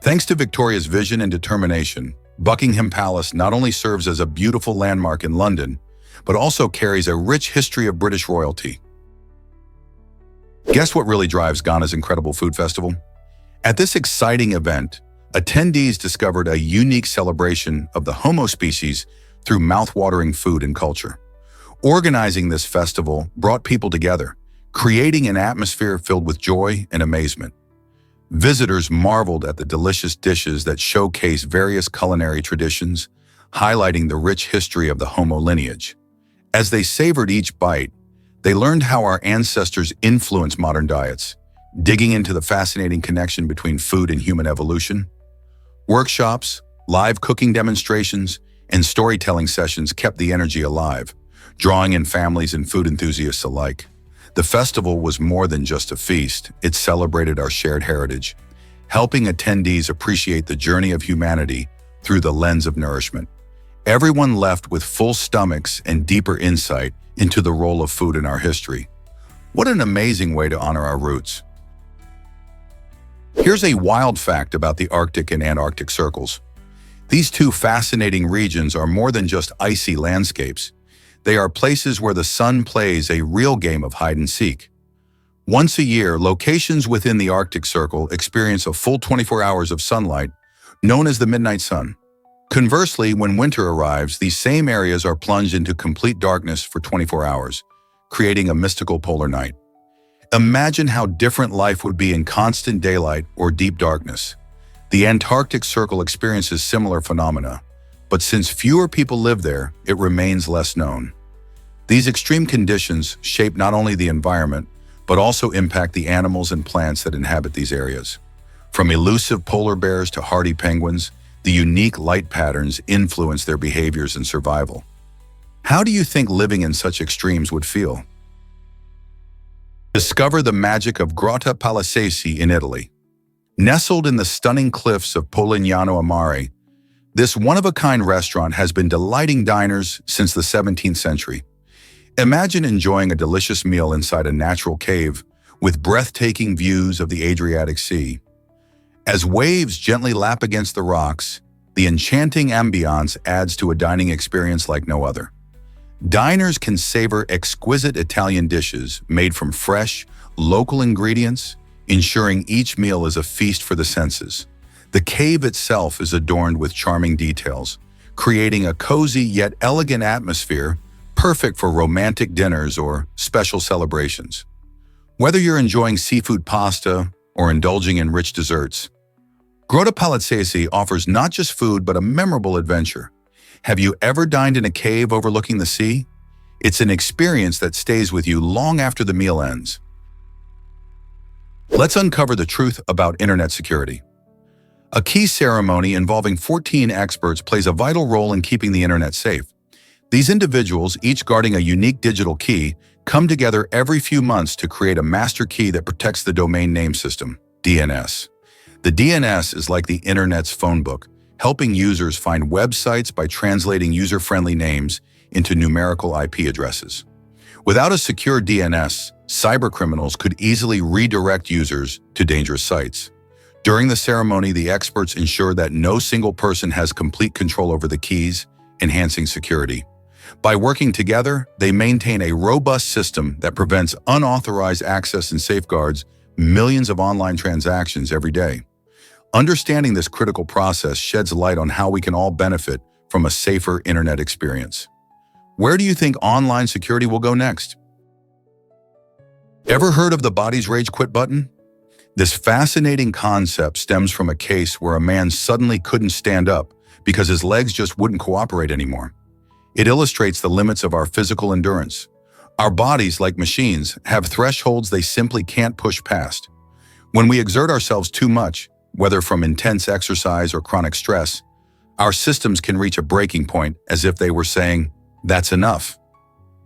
A: Thanks to Victoria's vision and determination, Buckingham Palace not only serves as a beautiful landmark in London, but also carries a rich history of British royalty. Guess what really drives Ghana's incredible food festival? At this exciting event, attendees discovered a unique celebration of the Homo species through mouth-watering food and culture. Organizing this festival brought people together, creating an atmosphere filled with joy and amazement. Visitors marveled at the delicious dishes that showcase various culinary traditions, highlighting the rich history of the Homo lineage. As they savored each bite, they learned how our ancestors influenced modern diets, digging into the fascinating connection between food and human evolution. Workshops, live cooking demonstrations, and storytelling sessions kept the energy alive, drawing in families and food enthusiasts alike. The festival was more than just a feast, it celebrated our shared heritage, helping attendees appreciate the journey of humanity through the lens of nourishment. Everyone left with full stomachs and deeper insight into the role of food in our history. What an amazing way to honor our roots. Here's a wild fact about the Arctic and Antarctic circles. These two fascinating regions are more than just icy landscapes. They are places where the sun plays a real game of hide and seek. Once a year, locations within the Arctic Circle experience a full 24 hours of sunlight, known as the midnight sun. Conversely, when winter arrives, these same areas are plunged into complete darkness for 24 hours, creating a mystical polar night. Imagine how different life would be in constant daylight or deep darkness. The Antarctic Circle experiences similar phenomena, but since fewer people live there, it remains less known. These extreme conditions shape not only the environment, but also impact the animals and plants that inhabit these areas. From elusive polar bears to hardy penguins, the unique light patterns influence their behaviors and survival. How do you think living in such extremes would feel? Discover the magic of Grotta Palazzesi in Italy. Nestled in the stunning cliffs of Polignano a Mare, this one-of-a-kind restaurant has been delighting diners since the 17th century. Imagine enjoying a delicious meal inside a natural cave with breathtaking views of the Adriatic Sea. As waves gently lap against the rocks, the enchanting ambiance adds to a dining experience like no other. Diners can savor exquisite Italian dishes made from fresh, local ingredients, ensuring each meal is a feast for the senses. The cave itself is adorned with charming details, creating a cozy yet elegant atmosphere perfect for romantic dinners or special celebrations. Whether you're enjoying seafood pasta or indulging in rich desserts, Grotta Palazzesi offers not just food but a memorable adventure. Have you ever dined in a cave overlooking the sea? It's an experience that stays with you long after the meal ends. Let's uncover the truth about internet security. A key ceremony involving 14 experts plays a vital role in keeping the internet safe. These individuals, each guarding a unique digital key, come together every few months to create a master key that protects the domain name system, DNS. The DNS is like the internet's phone book, helping users find websites by translating user-friendly names into numerical IP addresses. Without a secure DNS, cybercriminals could easily redirect users to dangerous sites. During the ceremony, the experts ensure that no single person has complete control over the keys, enhancing security. By working together, they maintain a robust system that prevents unauthorized access and safeguards millions of online transactions every day. Understanding this critical process sheds light on how we can all benefit from a safer internet experience. Where do you think online security will go next? Ever heard of the body's rage quit button? This fascinating concept stems from a case where a man suddenly couldn't stand up because his legs just wouldn't cooperate anymore. It illustrates the limits of our physical endurance. Our bodies, like machines, have thresholds they simply can't push past. When we exert ourselves too much, whether from intense exercise or chronic stress, our systems can reach a breaking point as if they were saying, "That's enough."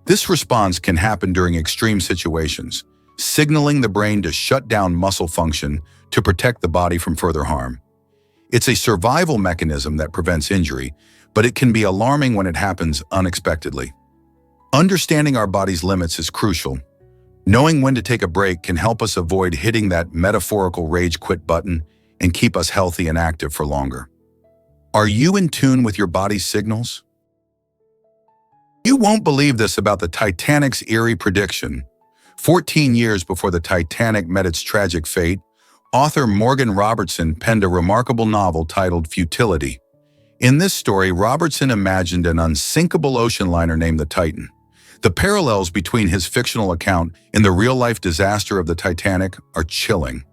A: This response can happen during extreme situations, signaling the brain to shut down muscle function to protect the body from further harm. It's a survival mechanism that prevents injury, but it can be alarming when it happens unexpectedly. Understanding our body's limits is crucial. Knowing when to take a break can help us avoid hitting that metaphorical rage quit button and keep us healthy and active for longer. Are you in tune with your body's signals? You won't believe this about the Titanic's eerie prediction. 14 years before the Titanic met its tragic fate, author Morgan Robertson penned a remarkable novel titled Futility. In this story, Robertson imagined an unsinkable ocean liner named the Titan. The parallels between his fictional account and the real-life disaster of the Titanic are chilling.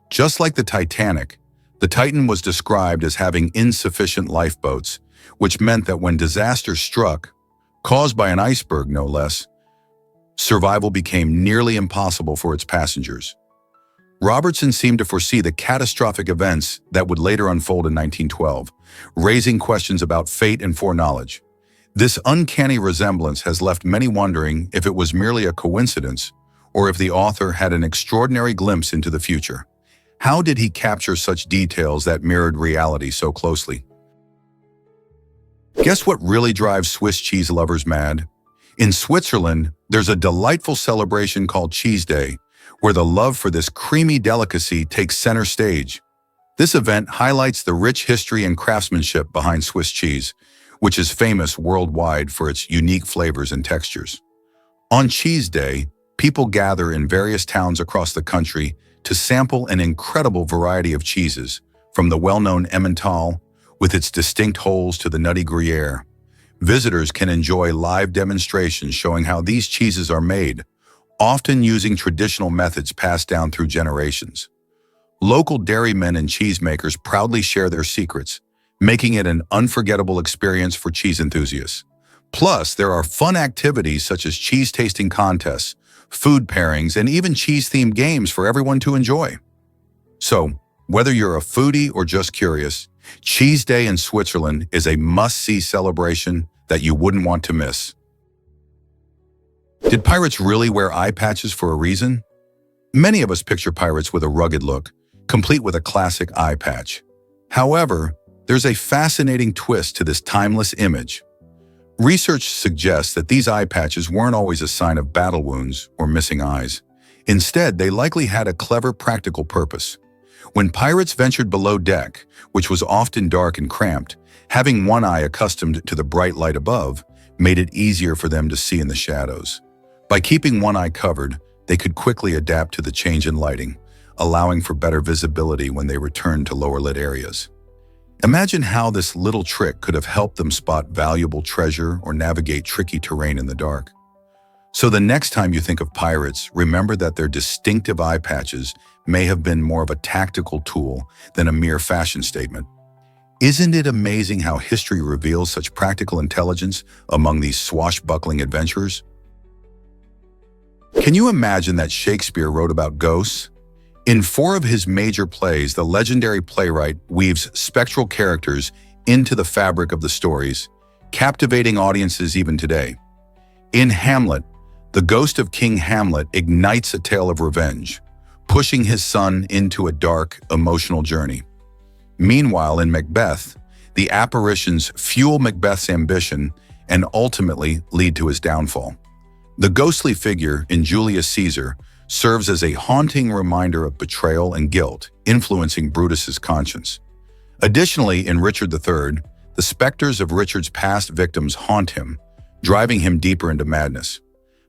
A: Just like the Titanic, the Titan was described as having insufficient lifeboats, which meant that when disaster struck, caused by an iceberg no less, survival became nearly impossible for its passengers. Robertson seemed to foresee the catastrophic events that would later unfold in 1912, raising questions about fate and foreknowledge. This uncanny resemblance has left many wondering if it was merely a coincidence or if the author had an extraordinary glimpse into the future. How did he capture such details that mirrored reality so closely? Guess what really drives Swiss cheese lovers mad? In Switzerland, there's a delightful celebration called Cheese Day, where the love for this creamy delicacy takes center stage. This event highlights the rich history and craftsmanship behind Swiss cheese, which is famous worldwide for its unique flavors and textures. On Cheese Day, people gather in various towns across the country to sample an incredible variety of cheeses, from the well-known Emmental, with its distinct holes, to the nutty Gruyere. Visitors can enjoy live demonstrations showing how these cheeses are made, often using traditional methods passed down through generations. Local dairymen and cheesemakers proudly share their secrets, making it an unforgettable experience for cheese enthusiasts. Plus, there are fun activities such as cheese tasting contests, food pairings, and even cheese-themed games for everyone to enjoy. So, whether you're a foodie or just curious, Cheese Day in Switzerland is a must-see celebration that you wouldn't want to miss. Did pirates really wear eye patches for a reason? Many of us picture pirates with a rugged look, complete with a classic eye patch. However, there's a fascinating twist to this timeless image. Research suggests that these eye patches weren't always a sign of battle wounds or missing eyes. Instead, they likely had a clever practical purpose. When pirates ventured below deck, which was often dark and cramped, having one eye accustomed to the bright light above made it easier for them to see in the shadows. By keeping one eye covered, they could quickly adapt to the change in lighting, allowing for better visibility when they returned to lower-lit areas. Imagine how this little trick could have helped them spot valuable treasure or navigate tricky terrain in the dark. So the next time you think of pirates, remember that their distinctive eye patches may have been more of a tactical tool than a mere fashion statement. Isn't it amazing how history reveals such practical intelligence among these swashbuckling adventurers? Can you imagine that Shakespeare wrote about ghosts? In 4 of his major plays, the legendary playwright weaves spectral characters into the fabric of the stories, captivating audiences even today. In Hamlet, the ghost of King Hamlet ignites a tale of revenge, pushing his son into a dark, emotional journey. Meanwhile, in Macbeth, the apparitions fuel Macbeth's ambition and ultimately lead to his downfall. The ghostly figure in Julius Caesar serves as a haunting reminder of betrayal and guilt, influencing Brutus's conscience. Additionally, in Richard III, the specters of Richard's past victims haunt him, driving him deeper into madness.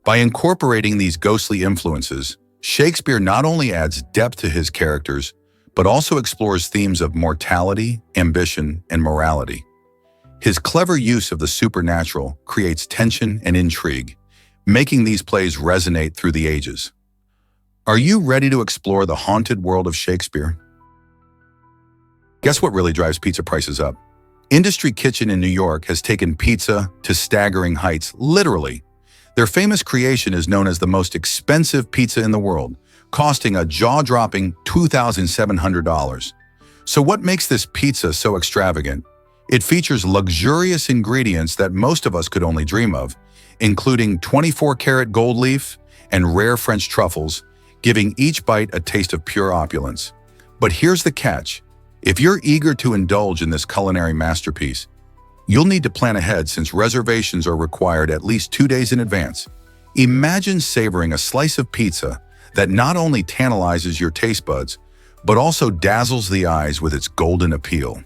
A: By incorporating these ghostly influences, Shakespeare not only adds depth to his characters, but also explores themes of mortality, ambition, and morality. His clever use of the supernatural creates tension and intrigue, making these plays resonate through the ages. Are you ready to explore the haunted world of Shakespeare? Guess what really drives pizza prices up? Industry Kitchen in New York has taken pizza to staggering heights, literally. Their famous creation is known as the most expensive pizza in the world, costing a jaw-dropping $2,700. So what makes this pizza so extravagant? It features luxurious ingredients that most of us could only dream of, including 24-karat gold leaf and rare French truffles, giving each bite a taste of pure opulence. But here's the catch. If you're eager to indulge in this culinary masterpiece, you'll need to plan ahead since reservations are required at least 2 days in advance. Imagine savoring a slice of pizza that not only tantalizes your taste buds, but also dazzles the eyes with its golden appeal.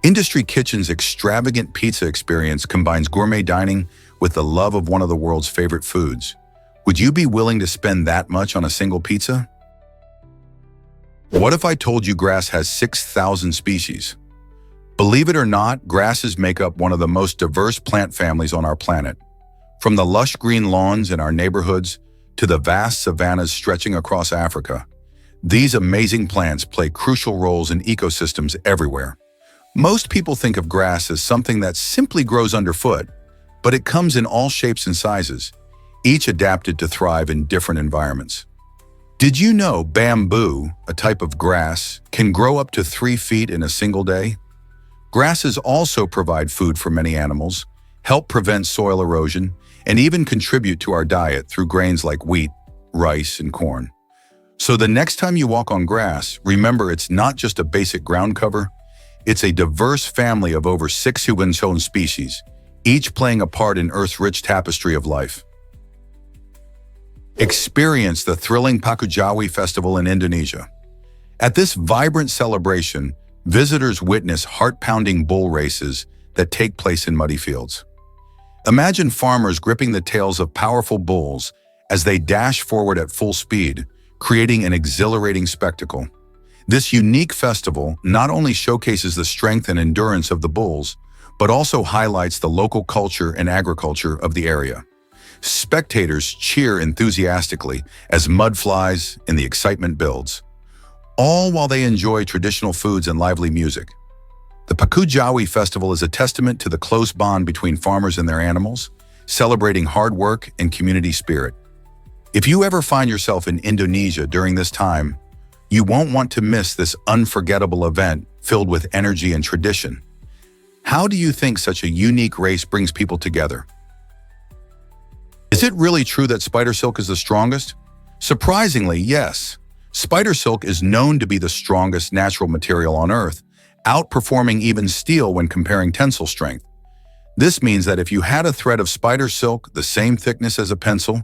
A: Industry Kitchen's extravagant pizza experience combines gourmet dining with the love of one of the world's favorite foods. Would you be willing to spend that much on a single pizza? What if I told you grass has 6,000 species? Believe it or not, grasses make up one of the most diverse plant families on our planet. From the lush green lawns in our neighborhoods to the vast savannas stretching across Africa, these amazing plants play crucial roles in ecosystems everywhere. Most people think of grass as something that simply grows underfoot, but it comes in all shapes and sizes, each adapted to thrive in different environments. Did you know bamboo, a type of grass, can grow up to 3 feet in a single day? Grasses also provide food for many animals, help prevent soil erosion, and even contribute to our diet through grains like wheat, rice, and corn. So the next time you walk on grass, remember it's not just a basic ground cover, it's a diverse family of over 6 human species, each playing a part in Earth's rich tapestry of life. Experience the thrilling Pakujawi Festival in Indonesia. At this vibrant celebration, visitors witness heart-pounding bull races that take place in muddy fields. Imagine farmers gripping the tails of powerful bulls as they dash forward at full speed, creating an exhilarating spectacle. This unique festival not only showcases the strength and endurance of the bulls, but also highlights the local culture and agriculture of the area. Spectators cheer enthusiastically as mud flies and the excitement builds, all while they enjoy traditional foods and lively music. The Pakujawi Festival is a testament to the close bond between farmers and their animals, celebrating hard work and community spirit. If you ever find yourself in Indonesia during this time, you won't want to miss this unforgettable event filled with energy and tradition. How do you think such a unique race brings people together? Is it really true that spider silk is the strongest? Surprisingly, yes. Spider silk is known to be the strongest natural material on Earth, outperforming even steel when comparing tensile strength. This means that if you had a thread of spider silk the same thickness as a pencil,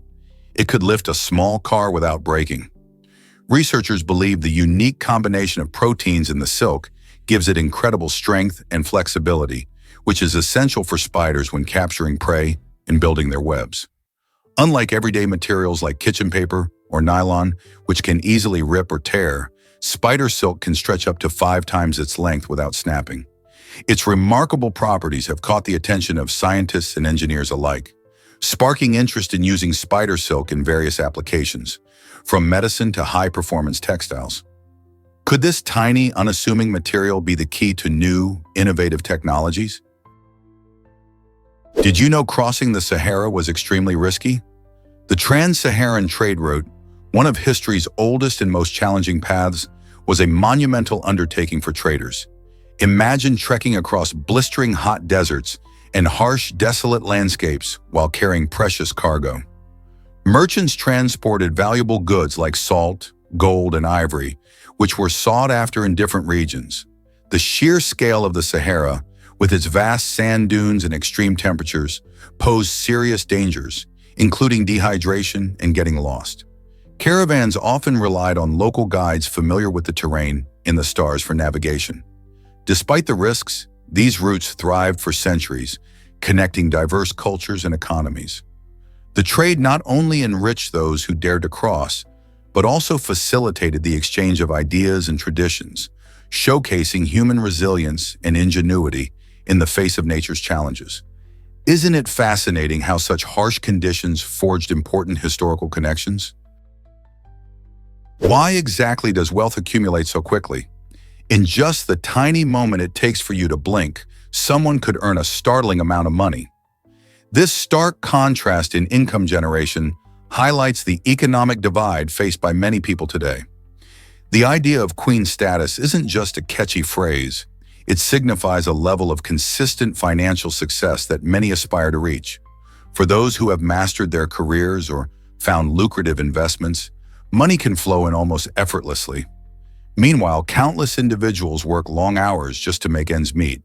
A: it could lift a small car without breaking. Researchers believe the unique combination of proteins in the silk gives it incredible strength and flexibility, which is essential for spiders when capturing prey and building their webs. Unlike everyday materials like kitchen paper or nylon, which can easily rip or tear, spider silk can stretch up to 5 times its length without snapping. Its remarkable properties have caught the attention of scientists and engineers alike, sparking interest in using spider silk in various applications, from medicine to high-performance textiles. Could this tiny, unassuming material be the key to new, innovative technologies? Did you know crossing the Sahara was extremely risky? The Trans-Saharan trade route, one of history's oldest and most challenging paths, was a monumental undertaking for traders. Imagine trekking across blistering hot deserts and harsh, desolate landscapes while carrying precious cargo. Merchants transported valuable goods like salt, gold, and ivory, which were sought after in different regions. The sheer scale of the Sahara, with its vast sand dunes and extreme temperatures, posed serious dangers, including dehydration and getting lost. Caravans often relied on local guides familiar with the terrain and the stars for navigation. Despite the risks, these routes thrived for centuries, connecting diverse cultures and economies. The trade not only enriched those who dared to cross, but also facilitated the exchange of ideas and traditions, showcasing human resilience and ingenuity in the face of nature's challenges. Isn't it fascinating how such harsh conditions forged important historical connections? Why exactly does wealth accumulate so quickly? In just the tiny moment it takes for you to blink, someone could earn a startling amount of money. This stark contrast in income generation highlights the economic divide faced by many people today. The idea of queen status isn't just a catchy phrase. It signifies a level of consistent financial success that many aspire to reach. For those who have mastered their careers or found lucrative investments, money can flow in almost effortlessly. Meanwhile, countless individuals work long hours just to make ends meet.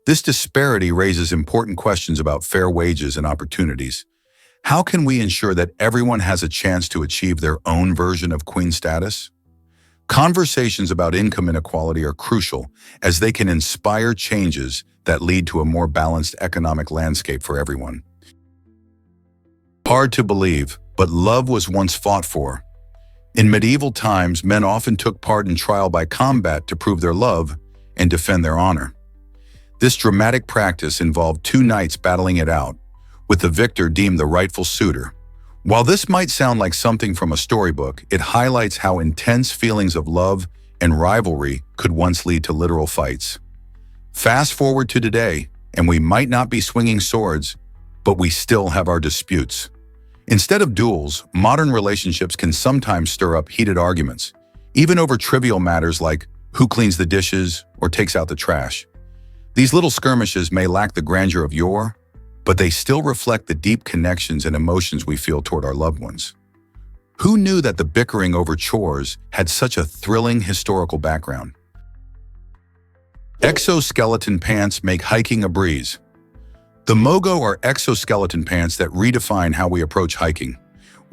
A: This disparity raises important questions about fair wages and opportunities. How can we ensure that everyone has a chance to achieve their own version of queen status? Conversations about income inequality are crucial, as they can inspire changes that lead to a more balanced economic landscape for everyone. Hard to believe, but love was once fought for. In medieval times, men often took part in trial by combat to prove their love and defend their honor. This dramatic practice involved 2 knights battling it out, with the victor deemed the rightful suitor. While this might sound like something from a storybook, it highlights how intense feelings of love and rivalry could once lead to literal fights. Fast forward to today, and we might not be swinging swords, but we still have our disputes. Instead of duels, modern relationships can sometimes stir up heated arguments, even over trivial matters like who cleans the dishes or takes out the trash. These little skirmishes may lack the grandeur of yore, but they still reflect the deep connections and emotions we feel toward our loved ones. Who knew that the bickering over chores had such a thrilling historical background? Exoskeleton pants make hiking a breeze. The Mogo are exoskeleton pants that redefine how we approach hiking.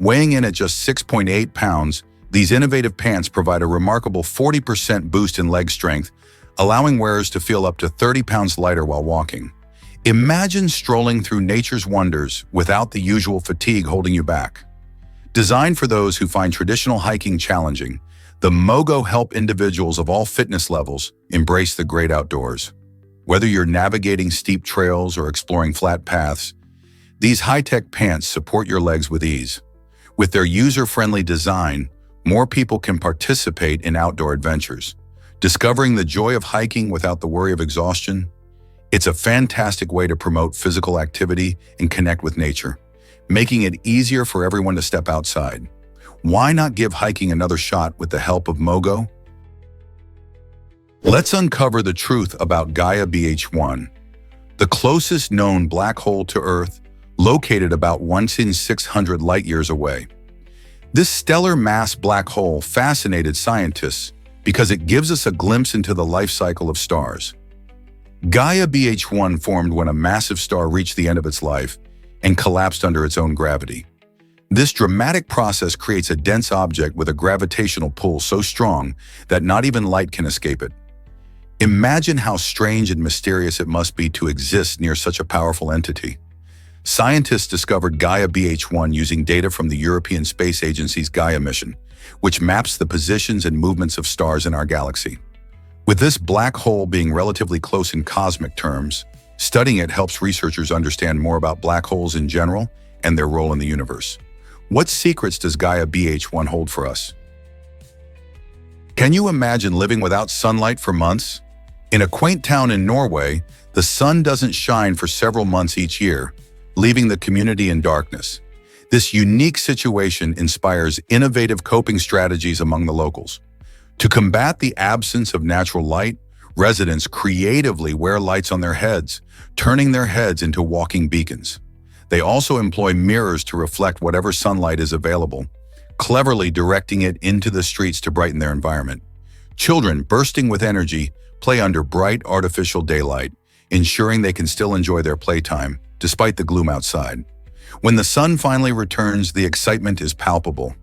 A: Weighing in at just 6.8 pounds, these innovative pants provide a remarkable 40% boost in leg strength, allowing wearers to feel up to 30 pounds lighter while walking. Imagine strolling through nature's wonders without the usual fatigue holding you back. Designed for those who find traditional hiking challenging, the Mogo help individuals of all fitness levels embrace the great outdoors. Whether you're navigating steep trails or exploring flat paths, these high-tech pants support your legs with ease. With their user-friendly design, more people can participate in outdoor adventures. Discovering the joy of hiking without the worry of exhaustion, it's a fantastic way to promote physical activity and connect with nature, making it easier for everyone to step outside. Why not give hiking another shot with the help of Mogo? Let's uncover the truth about Gaia BH1, the closest known black hole to Earth, located about 1,600 light-years away. This stellar mass black hole fascinated scientists because it gives us a glimpse into the life cycle of stars. Gaia BH1 formed when a massive star reached the end of its life and collapsed under its own gravity. This dramatic process creates a dense object with a gravitational pull so strong that not even light can escape it. Imagine how strange and mysterious it must be to exist near such a powerful entity. Scientists discovered Gaia BH1 using data from the European Space Agency's Gaia mission, which maps the positions and movements of stars in our galaxy. With this black hole being relatively close in cosmic terms, studying it helps researchers understand more about black holes in general and their role in the universe. What secrets does Gaia BH1 hold for us? Can you imagine living without sunlight for months? In a quaint town in Norway, the sun doesn't shine for several months each year, leaving the community in darkness. This unique situation inspires innovative coping strategies among the locals. To combat the absence of natural light, residents creatively wear lights on their heads, turning their heads into walking beacons. They also employ mirrors to reflect whatever sunlight is available, cleverly directing it into the streets to brighten their environment. Children, bursting with energy, play under bright artificial daylight, ensuring they can still enjoy their playtime, despite the gloom outside. When the sun finally returns, the excitement is palpable.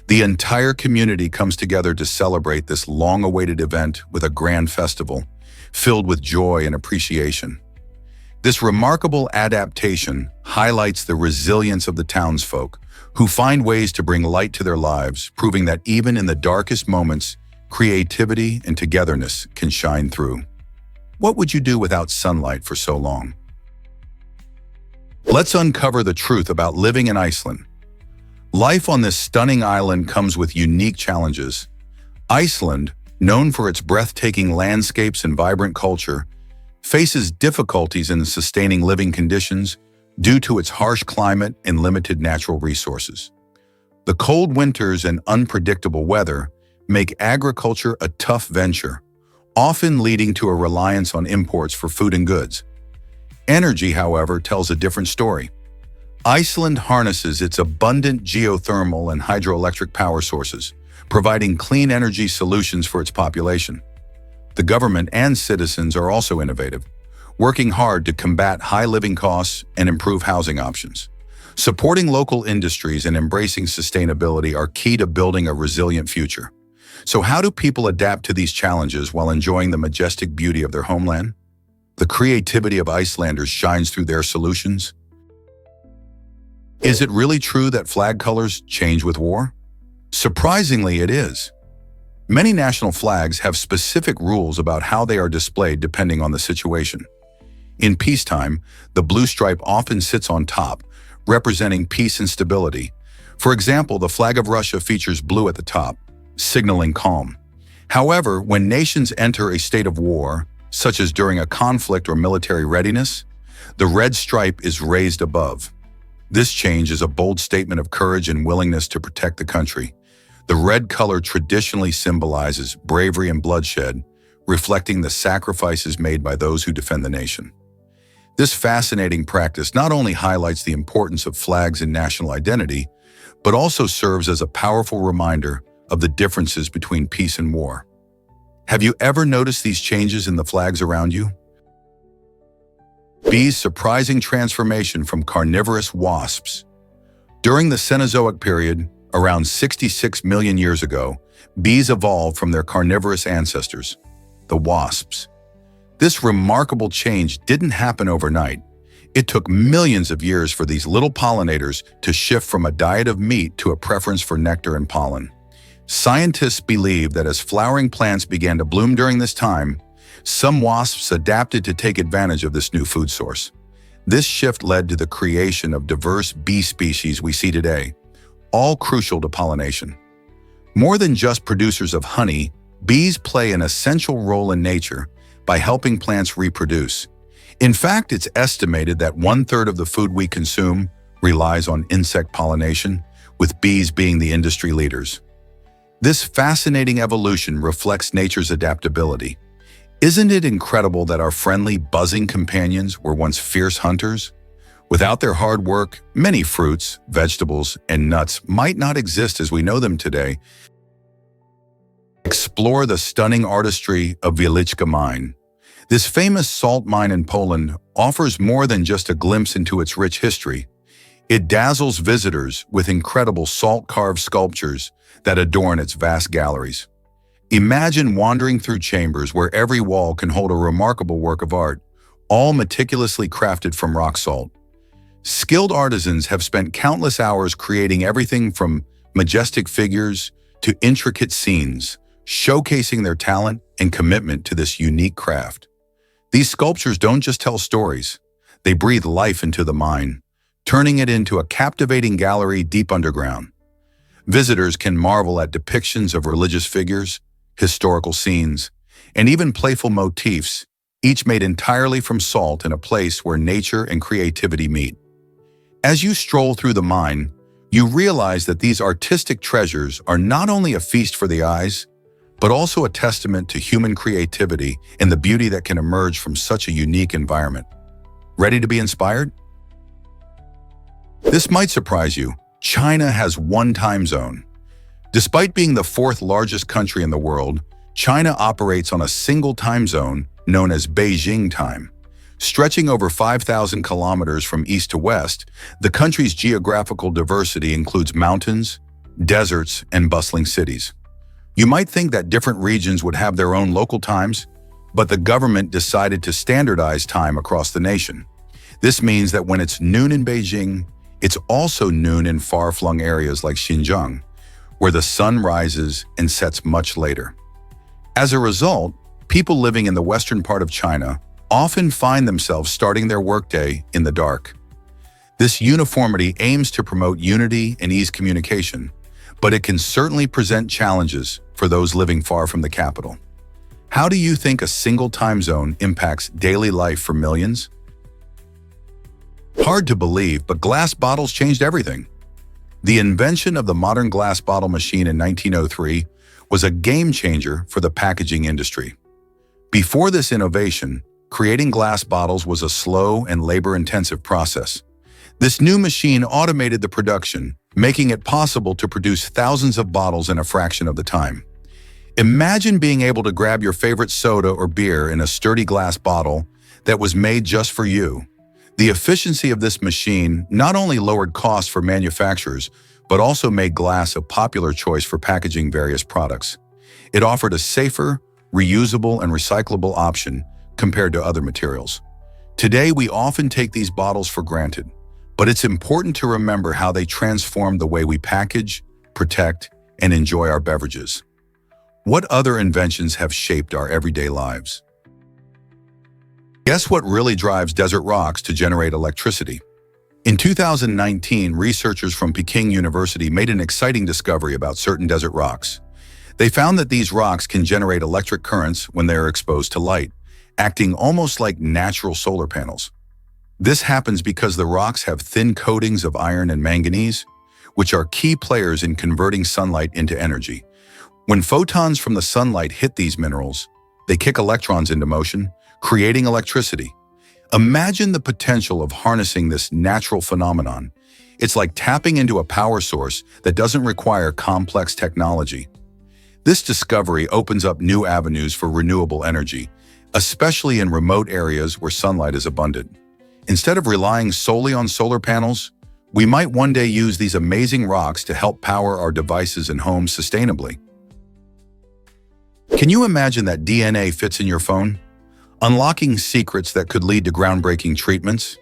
A: The entire community comes together to celebrate this long-awaited event with a grand festival, filled with joy and appreciation. This remarkable adaptation highlights the resilience of the townsfolk, who find ways to bring light to their lives, proving that even in the darkest moments, creativity and togetherness can shine through. What would you do without sunlight for so long? Let's uncover the truth about living in Iceland. Life on this stunning island comes with unique challenges. Iceland, known for its breathtaking landscapes and vibrant culture, faces difficulties in sustaining living conditions due to its harsh climate and limited natural resources. The cold winters and unpredictable weather make agriculture a tough venture, often leading to a reliance on imports for food and goods. Energy, however, tells a different story. Iceland harnesses its abundant geothermal and hydroelectric power sources, providing clean energy solutions for its population. The government and citizens are also innovative, working hard to combat high living costs and improve housing options. Supporting local industries and embracing sustainability are key to building a resilient future. So how do people adapt to these challenges while enjoying the majestic beauty of their homeland? The creativity of Icelanders shines through their solutions. Is it really true that flag colors change with war? Surprisingly, it is. Many national flags have specific rules about how they are displayed depending on the situation. In peacetime, the blue stripe often sits on top, representing peace and stability. For example, the flag of Russia features blue at the top, signaling calm. However, when nations enter a state of war, such as during a conflict or military readiness, the red stripe is raised above. This change is a bold statement of courage and willingness to protect the country. The red color traditionally symbolizes bravery and bloodshed, reflecting the sacrifices made by those who defend the nation. This fascinating practice not only highlights the importance of flags in national identity, but also serves as a powerful reminder of the differences between peace and war. Have you ever noticed these changes in the flags around you? Bees' surprising transformation from carnivorous wasps During the Cenozoic period, around 66 million years ago, bees evolved from their carnivorous ancestors, the wasps. This remarkable change didn't happen overnight. It took millions of years for these little pollinators to shift from a diet of meat to a preference for nectar and pollen. Scientists believe that as flowering plants began to bloom during this time, some wasps adapted to take advantage of this new food source. This shift led to the creation of diverse bee species we see today, all crucial to pollination. More than just producers of honey, bees play an essential role in nature by helping plants reproduce. In fact, it's estimated that 1/3 of the food we consume relies on insect pollination, with bees being the industry leaders. This fascinating evolution reflects nature's adaptability. Isn't it incredible that our friendly, buzzing companions were once fierce hunters? Without their hard work, many fruits, vegetables, and nuts might not exist as we know them today. Explore the stunning artistry of Wieliczka Mine. This famous salt mine in Poland offers more than just a glimpse into its rich history. It dazzles visitors with incredible salt-carved sculptures that adorn its vast galleries. Imagine wandering through chambers where every wall can hold a remarkable work of art, all meticulously crafted from rock salt. Skilled artisans have spent countless hours creating everything from majestic figures to intricate scenes, showcasing their talent and commitment to this unique craft. These sculptures don't just tell stories, they breathe life into the mine, turning it into a captivating gallery deep underground. Visitors can marvel at depictions of religious figures, historical scenes, and even playful motifs, each made entirely from salt in a place where nature and creativity meet. As you stroll through the mine, you realize that these artistic treasures are not only a feast for the eyes, but also a testament to human creativity and the beauty that can emerge from such a unique environment. Ready to be inspired? This might surprise you. China has one time zone. Despite being the fourth largest country in the world, China operates on a single time zone known as Beijing time. Stretching over 5,000 kilometers from east to west, the country's geographical diversity includes mountains, deserts, and bustling cities. You might think that different regions would have their own local times, but the government decided to standardize time across the nation. This means that when it's noon in Beijing, it's also noon in far-flung areas like Xinjiang, where the sun rises and sets much later. As a result, people living in the western part of China often find themselves starting their workday in the dark. This uniformity aims to promote unity and ease communication, but it can certainly present challenges for those living far from the capital. How do you think a single time zone impacts daily life for millions? Hard to believe, but glass bottles changed everything. The invention of the modern glass bottle machine in 1903 was a game changer for the packaging industry. Before this innovation, creating glass bottles was a slow and labor-intensive process. This new machine automated the production, making it possible to produce thousands of bottles in a fraction of the time. Imagine being able to grab your favorite soda or beer in a sturdy glass bottle that was made just for you. The efficiency of this machine not only lowered costs for manufacturers, but also made glass a popular choice for packaging various products. It offered a safer, reusable, and recyclable option compared to other materials. Today, we often take these bottles for granted, but it's important to remember how they transformed the way we package, protect, and enjoy our beverages. What other inventions have shaped our everyday lives? Guess what really drives desert rocks to generate electricity? In 2019, researchers from Peking University made an exciting discovery about certain desert rocks. They found that these rocks can generate electric currents when they are exposed to light, acting almost like natural solar panels. This happens because the rocks have thin coatings of iron and manganese, which are key players in converting sunlight into energy. When photons from the sunlight hit these minerals, they kick electrons into motion, creating electricity. Imagine the potential of harnessing this natural phenomenon. It's like tapping into a power source that doesn't require complex technology. This discovery opens up new avenues for renewable energy, especially in remote areas where sunlight is abundant. Instead of relying solely on solar panels, We might one day use these amazing rocks to help power our devices and homes sustainably. Can you imagine that DNA fits in your phone? Unlocking secrets that could lead to groundbreaking treatments?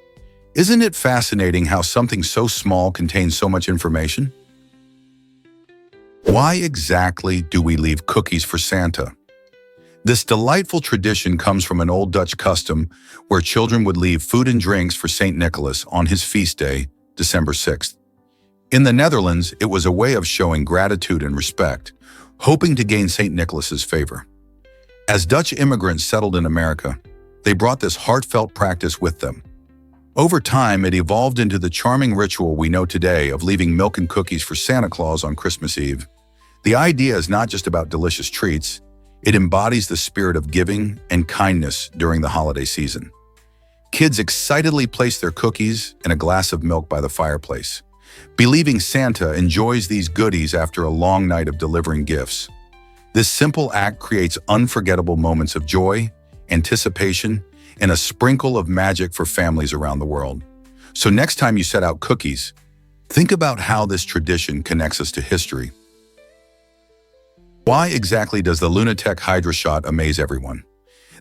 A: Isn't it fascinating how something so small contains so much information? Why exactly do we leave cookies for Santa? This delightful tradition comes from an old Dutch custom where children would leave food and drinks for St. Nicholas on his feast day, December 6th. In the Netherlands, it was a way of showing gratitude and respect, hoping to gain St. Nicholas's favor. As Dutch immigrants settled in America, they brought this heartfelt practice with them. Over time, it evolved into the charming ritual we know today of leaving milk and cookies for Santa Claus on Christmas Eve. The idea is not just about delicious treats, it embodies the spirit of giving and kindness during the holiday season. Kids excitedly place their cookies and a glass of milk by the fireplace, believing Santa enjoys these goodies after a long night of delivering gifts. This simple act creates unforgettable moments of joy, anticipation, and a sprinkle of magic for families around the world. So next time you set out cookies, think about how this tradition connects us to history. Why exactly does the Lunatec HydroShot amaze everyone?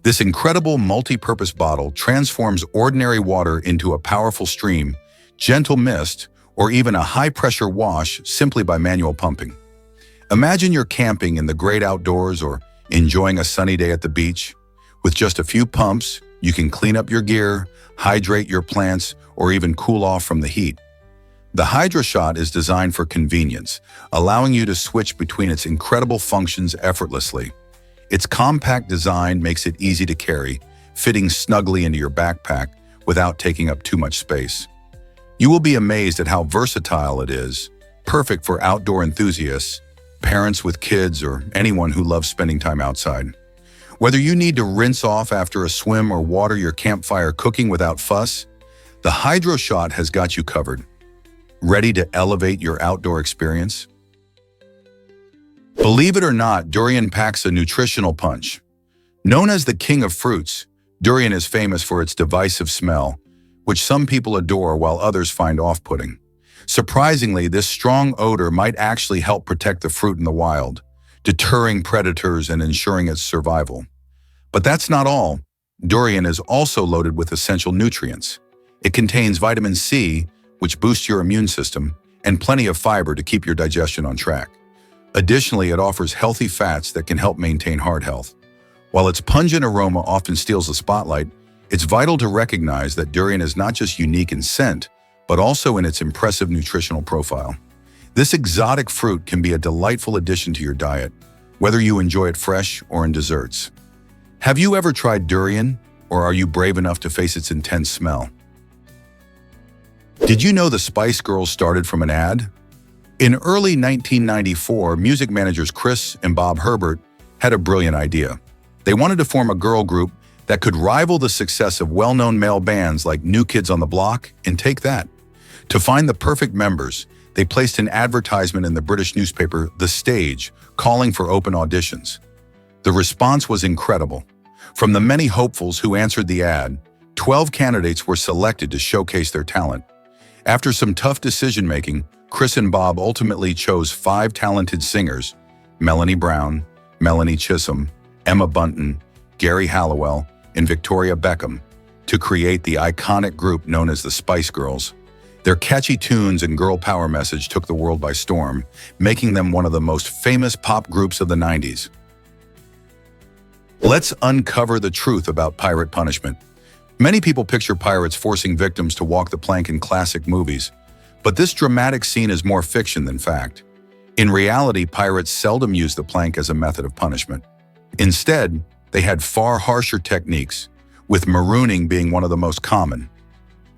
A: This incredible multi-purpose bottle transforms ordinary water into a powerful stream, gentle mist, or even a high-pressure wash simply by manual pumping. Imagine you're camping in the great outdoors or enjoying a sunny day at the beach. With just a few pumps, you can clean up your gear, hydrate your plants, or even cool off from the heat. The HydroShot is designed for convenience, allowing you to switch between its incredible functions effortlessly. Its compact design makes it easy to carry, fitting snugly into your backpack without taking up too much space. You will be amazed at how versatile it is, perfect for outdoor enthusiasts, parents with kids, or anyone who loves spending time outside. Whether you need to rinse off after a swim or water your campfire cooking without fuss, the HydroShot has got you covered. Ready to elevate your outdoor experience? Believe it or not, durian packs a nutritional punch. Known as the king of fruits, durian is famous for its divisive smell, which some people adore while others find off-putting. Surprisingly, this strong odor might actually help protect the fruit in the wild, deterring predators and ensuring its survival. But that's not all. Durian is also loaded with essential nutrients. It contains vitamin C, which boosts your immune system, and plenty of fiber to keep your digestion on track. Additionally, it offers healthy fats that can help maintain heart health. While its pungent aroma often steals the spotlight, it's vital to recognize that durian is not just unique in scent, but also in its impressive nutritional profile. This exotic fruit can be a delightful addition to your diet, whether you enjoy it fresh or in desserts. Have you ever tried durian, or are you brave enough to face its intense smell? Did you know the Spice Girls started from an ad? In early 1994, music managers Chris and Bob Herbert had a brilliant idea. They wanted to form a girl group that could rival the success of well-known male bands like New Kids on the Block and Take That. To find the perfect members, they placed an advertisement in the British newspaper The Stage, calling for open auditions. The response was incredible. From the many hopefuls who answered the ad, 12 candidates were selected to showcase their talent. After some tough decision-making, Chris and Bob ultimately chose 5 talented singers, Melanie Brown, Melanie Chisholm, Emma Bunton, Gary Halliwell, and Victoria Beckham, to create the iconic group known as the Spice Girls. Their catchy tunes and girl power message took the world by storm, making them one of the most famous pop groups of the 90s. Let's uncover the truth about pirate punishment. Many people picture pirates forcing victims to walk the plank in classic movies, but this dramatic scene is more fiction than fact. In reality, pirates seldom use the plank as a method of punishment. Instead, they had far harsher techniques, with marooning being one of the most common.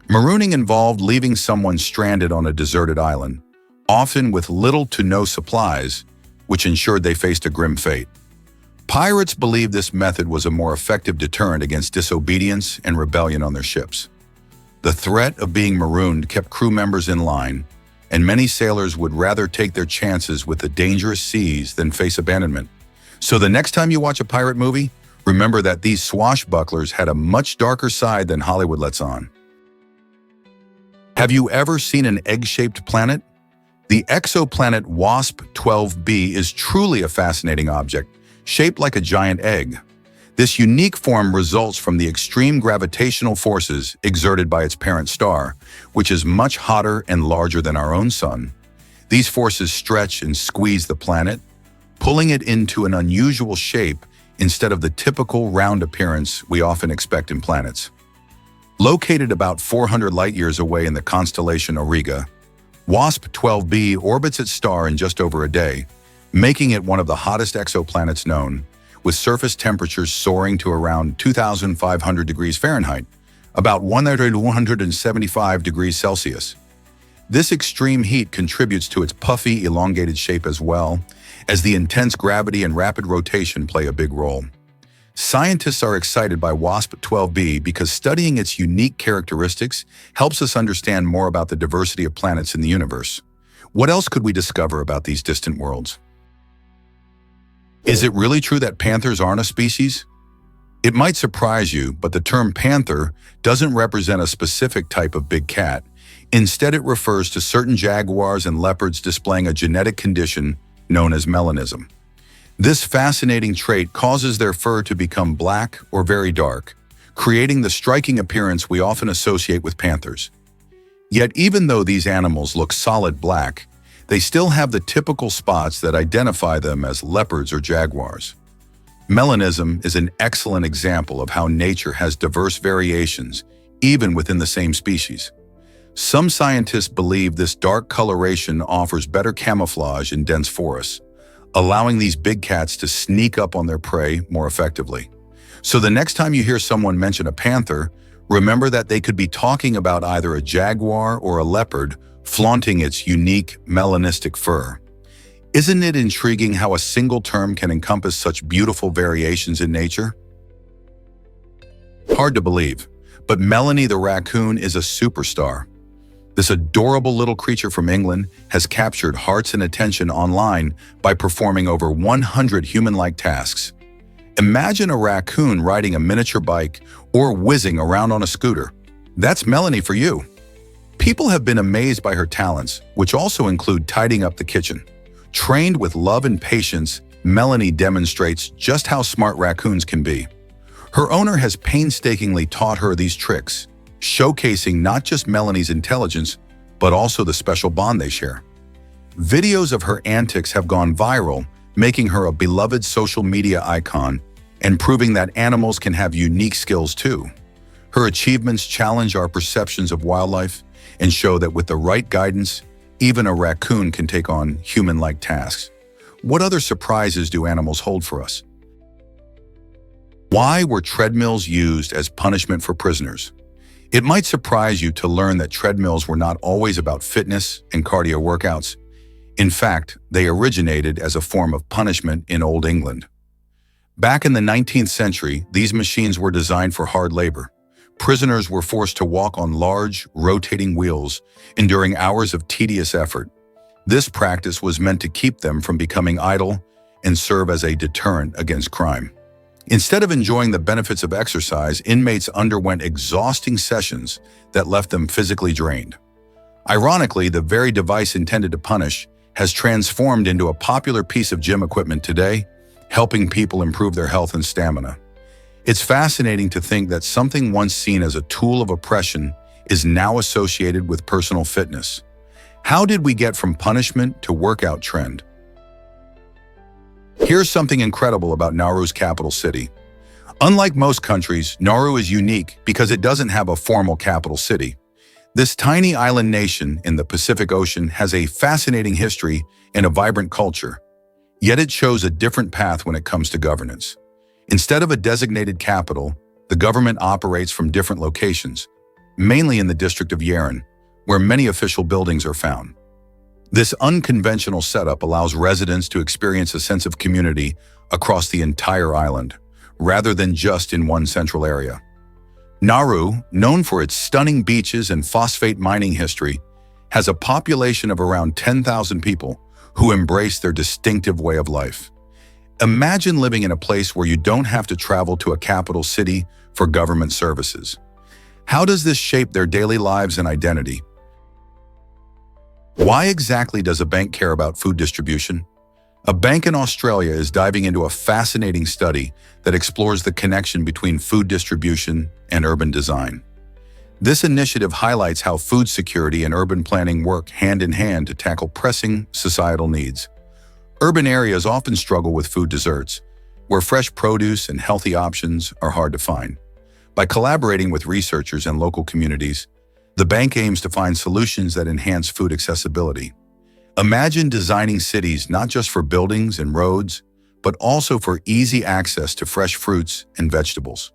A: Marooning involved leaving someone stranded on a deserted island, often with little to no supplies, which ensured they faced a grim fate. Pirates believed this method was a more effective deterrent against disobedience and rebellion on their ships. The threat of being marooned kept crew members in line, and many sailors would rather take their chances with the dangerous seas than face abandonment. So the next time you watch a pirate movie, remember that these swashbucklers had a much darker side than Hollywood lets on. Have you ever seen an egg-shaped planet? The exoplanet WASP-12b is truly a fascinating object, shaped like a giant egg. This unique form results from the extreme gravitational forces exerted by its parent star, which is much hotter and larger than our own sun. These forces stretch and squeeze the planet, pulling it into an unusual shape instead of the typical round appearance we often expect in planets. Located about 400 light-years away in the constellation Auriga, WASP-12b orbits its star in just over a day, making it one of the hottest exoplanets known, with surface temperatures soaring to around 2,500 degrees Fahrenheit, about 175 degrees Celsius. This extreme heat contributes to its puffy, elongated shape as well, as the intense gravity and rapid rotation play a big role. Scientists are excited by WASP-12b because studying its unique characteristics helps us understand more about the diversity of planets in the universe. What else could we discover about these distant worlds? Is it really true that panthers aren't a species? It might surprise you, but the term panther doesn't represent a specific type of big cat. Instead, it refers to certain jaguars and leopards displaying a genetic condition known as melanism. This fascinating trait causes their fur to become black or very dark, creating the striking appearance we often associate with panthers. Yet even though these animals look solid black, they still have the typical spots that identify them as leopards or jaguars. Melanism is an excellent example of how nature has diverse variations, even within the same species. Some scientists believe this dark coloration offers better camouflage in dense forests, allowing these big cats to sneak up on their prey more effectively. So the next time you hear someone mention a panther, remember that they could be talking about either a jaguar or a leopard flaunting its unique melanistic fur. Isn't it intriguing how a single term can encompass such beautiful variations in nature? Hard to believe, but Melanie the raccoon is a superstar. This adorable little creature from England has captured hearts and attention online by performing over 100 human-like tasks. Imagine a raccoon riding a miniature bike or whizzing around on a scooter. That's Melanie for you. People have been amazed by her talents, which also include tidying up the kitchen. Trained with love and patience, Melanie demonstrates just how smart raccoons can be. Her owner has painstakingly taught her these tricks, showcasing not just Melanie's intelligence, but also the special bond they share. Videos of her antics have gone viral, making her a beloved social media icon and proving that animals can have unique skills too. Her achievements challenge our perceptions of wildlife and show that with the right guidance, even a raccoon can take on human-like tasks. What other surprises do animals hold for us? Why were treadmills used as punishment for prisoners? It might surprise you to learn that treadmills were not always about fitness and cardio workouts. In fact, they originated as a form of punishment in Old England. Back in the 19th century, these machines were designed for hard labor. Prisoners were forced to walk on large, rotating wheels, enduring hours of tedious effort. This practice was meant to keep them from becoming idle and serve as a deterrent against crime. Instead of enjoying the benefits of exercise, inmates underwent exhausting sessions that left them physically drained. Ironically, the very device intended to punish has transformed into a popular piece of gym equipment today, helping people improve their health and stamina. It's fascinating to think that something once seen as a tool of oppression is now associated with personal fitness. How did we get from punishment to workout trend? Here's something incredible about Nauru's capital city. Unlike most countries, Nauru is unique because it doesn't have a formal capital city. This tiny island nation in the Pacific Ocean has a fascinating history and a vibrant culture. Yet it chose a different path when it comes to governance. Instead of a designated capital, the government operates from different locations, mainly in the district of Yeren, where many official buildings are found. This unconventional setup allows residents to experience a sense of community across the entire island, rather than just in one central area. Nauru, known for its stunning beaches and phosphate mining history, has a population of around 10,000 people who embrace their distinctive way of life. Imagine living in a place where you don't have to travel to a capital city for government services. How does this shape their daily lives and identity? Why exactly does a bank care about food distribution? A bank in Australia is diving into a fascinating study that explores the connection between food distribution and urban design. This initiative highlights how food security and urban planning work hand in hand to tackle pressing societal needs. Urban areas often struggle with food deserts, where fresh produce and healthy options are hard to find. By collaborating with researchers and local communities, the bank aims to find solutions that enhance food accessibility. Imagine designing cities not just for buildings and roads, but also for easy access to fresh fruits and vegetables.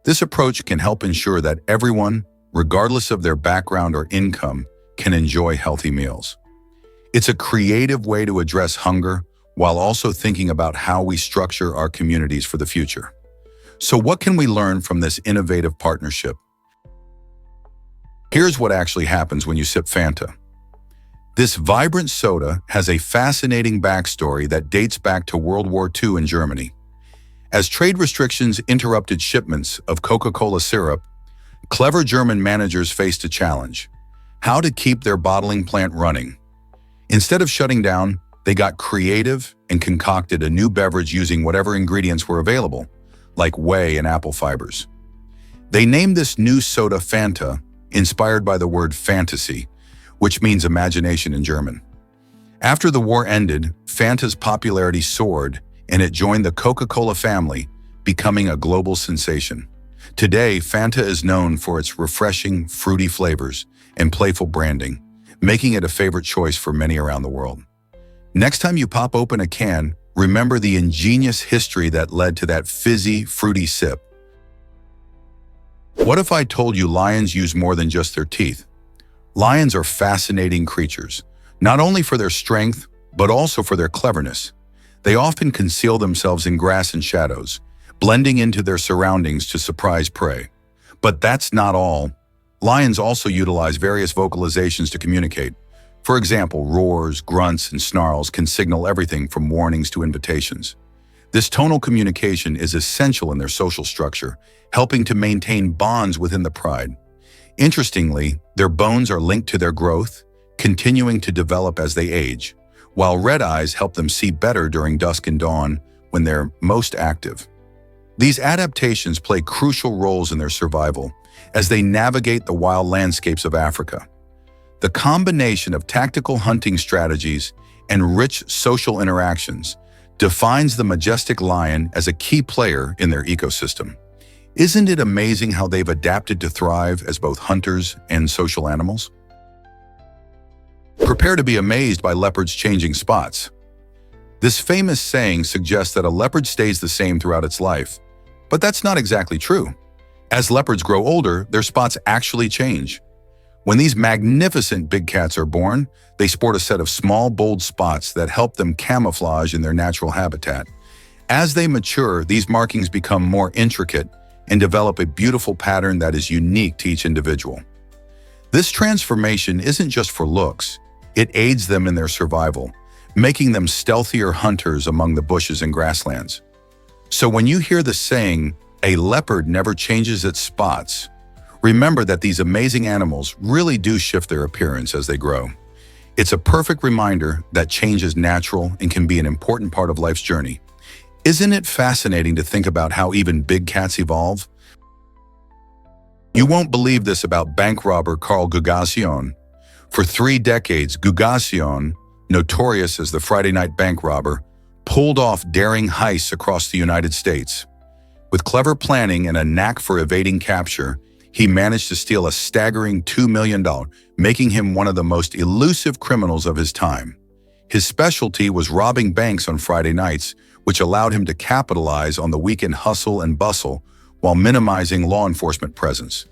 A: This approach can help ensure that everyone, regardless of their background or income, can enjoy healthy meals. It's a creative way to address hunger while also thinking about how we structure our communities for the future. So what can we learn from this innovative partnership? Here's what actually happens when you sip Fanta. This vibrant soda has a fascinating backstory that dates back to World War II in Germany. As trade restrictions interrupted shipments of Coca-Cola syrup, clever German managers faced a challenge: how to keep their bottling plant running. Instead of shutting down, they got creative and concocted a new beverage using whatever ingredients were available, like whey and apple fibers. They named this new soda Fanta, inspired by the word fantasy, which means imagination in German. After the war ended, Fanta's popularity soared, and it joined the Coca-Cola family, becoming a global sensation. Today, Fanta is known for its refreshing, fruity flavors and playful branding, making it a favorite choice for many around the world. Next time you pop open a can, remember the ingenious history that led to that fizzy, fruity sip. What if I told you lions use more than just their teeth? Lions are fascinating creatures, not only for their strength, but also for their cleverness. They often conceal themselves in grass and shadows, blending into their surroundings to surprise prey. But that's not all. Lions also utilize various vocalizations to communicate. For example, roars, grunts, and snarls can signal everything from warnings to invitations. This tonal communication is essential in their social structure, helping to maintain bonds within the pride. Interestingly, their bones are linked to their growth, continuing to develop as they age, while red eyes help them see better during dusk and dawn when they're most active. These adaptations play crucial roles in their survival as they navigate the wild landscapes of Africa. The combination of tactical hunting strategies and rich social interactions defines the majestic lion as a key player in their ecosystem. Isn't it amazing how they've adapted to thrive as both hunters and social animals? Prepare to be amazed by leopards changing spots. This famous saying suggests that a leopard stays the same throughout its life, but that's not exactly true. As leopards grow older, their spots actually change. When these magnificent big cats are born, they sport a set of small, bold spots that help them camouflage in their natural habitat. As they mature, these markings become more intricate and develop a beautiful pattern that is unique to each individual. This transformation isn't just for looks, it aids them in their survival, making them stealthier hunters among the bushes and grasslands. So when you hear the saying, "A leopard never changes its spots," remember that these amazing animals really do shift their appearance as they grow. It's a perfect reminder that change is natural and can be an important part of life's journey. Isn't it fascinating to think about how even big cats evolve? You won't believe this about bank robber Carl Guggenheim. For 3 decades, Guggenheim, notorious as the Friday night bank robber, pulled off daring heists across the United States. With clever planning and a knack for evading capture, he managed to steal a staggering $2 million, making him one of the most elusive criminals of his time. His specialty was robbing banks on Friday nights, which allowed him to capitalize on the weekend hustle and bustle while minimizing law enforcement presence.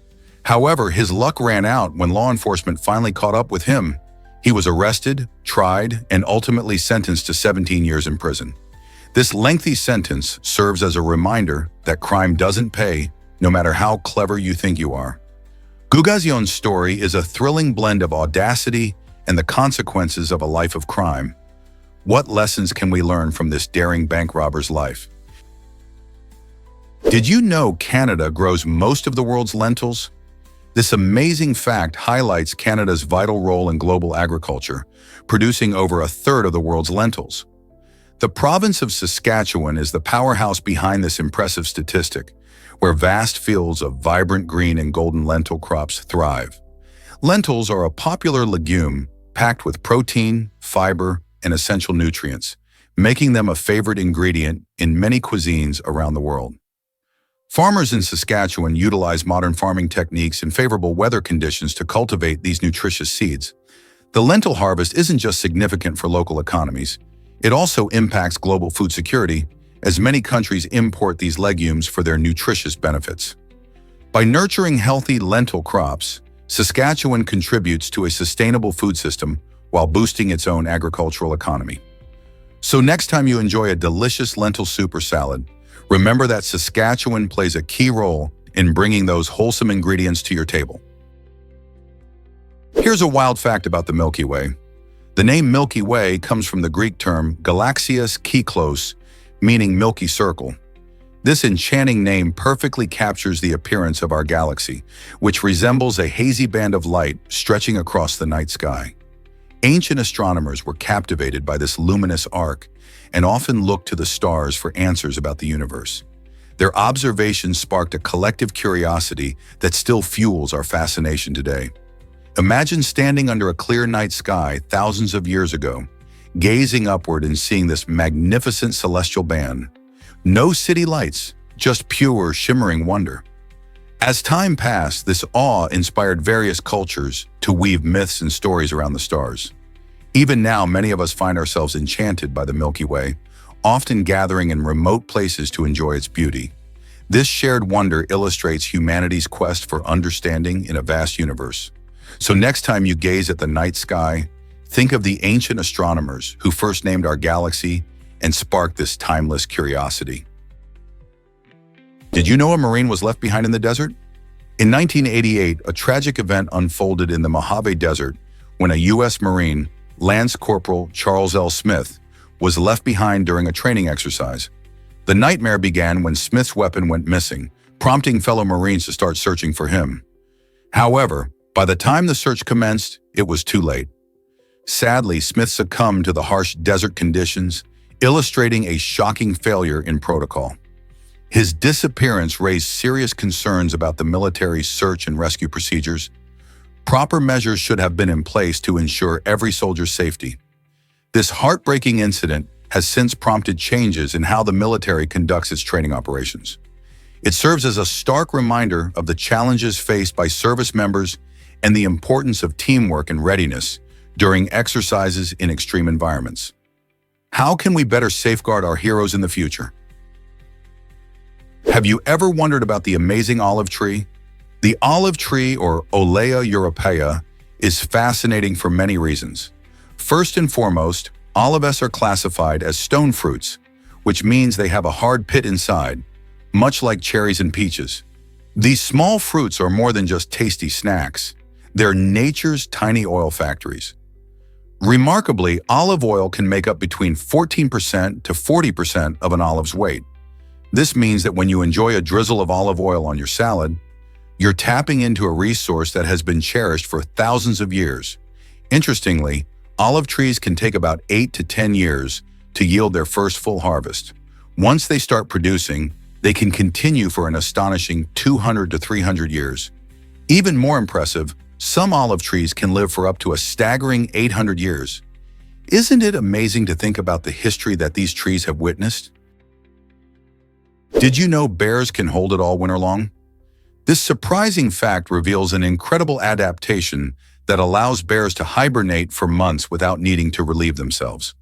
A: However, his luck ran out when law enforcement finally caught up with him. He was arrested, tried, and ultimately sentenced to 17 years in prison. This lengthy sentence serves as a reminder that crime doesn't pay, no matter how clever you think you are. Guggenheim's story is a thrilling blend of audacity and the consequences of a life of crime. What lessons can we learn from this daring bank robber's life? Did you know Canada grows most of the world's lentils? This amazing fact highlights Canada's vital role in global agriculture, producing over a third of the world's lentils. The province of Saskatchewan is the powerhouse behind this impressive statistic, where vast fields of vibrant green and golden lentil crops thrive. Lentils are a popular legume packed with protein, fiber, and essential nutrients, making them a favorite ingredient in many cuisines around the world. Farmers in Saskatchewan utilize modern farming techniques and favorable weather conditions to cultivate these nutritious seeds. The lentil harvest isn't just significant for local economies, it also impacts global food security, as many countries import these legumes for their nutritious benefits. By nurturing healthy lentil crops, Saskatchewan contributes to a sustainable food system while boosting its own agricultural economy. So next time you enjoy a delicious lentil soup or salad, remember that Saskatchewan plays a key role in bringing those wholesome ingredients to your table. Here's a wild fact about the Milky Way. The name Milky Way comes from the Greek term Galaxias Kyklos, meaning milky circle. This enchanting name perfectly captures the appearance of our galaxy, which resembles a hazy band of light stretching across the night sky. Ancient astronomers were captivated by this luminous arc and often looked to the stars for answers about the universe. Their observations sparked a collective curiosity that still fuels our fascination today. Imagine standing under a clear night sky thousands of years ago, gazing upward and seeing this magnificent celestial band. No city lights, just pure, shimmering wonder. As time passed, this awe inspired various cultures to weave myths and stories around the stars. Even now, many of us find ourselves enchanted by the Milky Way, often gathering in remote places to enjoy its beauty. This shared wonder illustrates humanity's quest for understanding in a vast universe. So next time you gaze at the night sky, think of the ancient astronomers who first named our galaxy and sparked this timeless curiosity. Did you know a Marine was left behind in the desert? In 1988, a tragic event unfolded in the Mojave Desert when a U.S. Marine, Lance Corporal Charles L. Smith, was left behind during a training exercise. The nightmare began when Smith's weapon went missing, prompting fellow Marines to start searching for him. However, by the time the search commenced, it was too late. Sadly, Smith succumbed to the harsh desert conditions, illustrating a shocking failure in protocol. His disappearance raised serious concerns about the military's search and rescue procedures. Proper measures should have been in place to ensure every soldier's safety. This heartbreaking incident has since prompted changes in how the military conducts its training operations. It serves as a stark reminder of the challenges faced by service members and the importance of teamwork and readiness during exercises in extreme environments. How can we better safeguard our heroes in the future? Have you ever wondered about the amazing olive tree? The olive tree, or Olea europaea, is fascinating for many reasons. First and foremost, olives are classified as stone fruits, which means they have a hard pit inside, much like cherries and peaches. These small fruits are more than just tasty snacks. They're nature's tiny oil factories. Remarkably, olive oil can make up between 14% to 40% of an olive's weight. This means that when you enjoy a drizzle of olive oil on your salad, you're tapping into a resource that has been cherished for thousands of years. Interestingly, olive trees can take about 8 to 10 years to yield their first full harvest. Once they start producing, they can continue for an astonishing 200 to 300 years. Even more impressive, some olive trees can live for up to a staggering 800 years. Isn't it amazing to think about the history that these trees have witnessed? Did you know bears can hold it all winter long? This surprising fact reveals an incredible adaptation that allows bears to hibernate for months without needing to relieve themselves.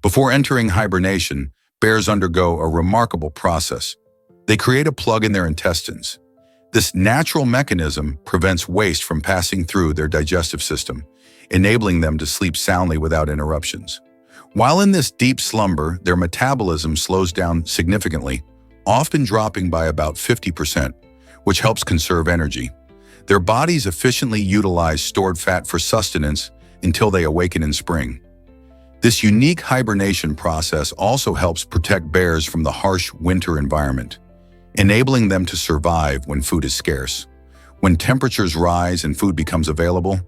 A: Before entering hibernation, bears undergo a remarkable process. They create a plug in their intestines. This natural mechanism prevents waste from passing through their digestive system, enabling them to sleep soundly without interruptions. While in this deep slumber, their metabolism slows down significantly, often dropping by about 50%, which helps conserve energy. Their bodies efficiently utilize stored fat for sustenance until they awaken in spring. This unique hibernation process also helps protect bears from the harsh winter environment, enabling them to survive when food is scarce. When temperatures rise and food becomes available,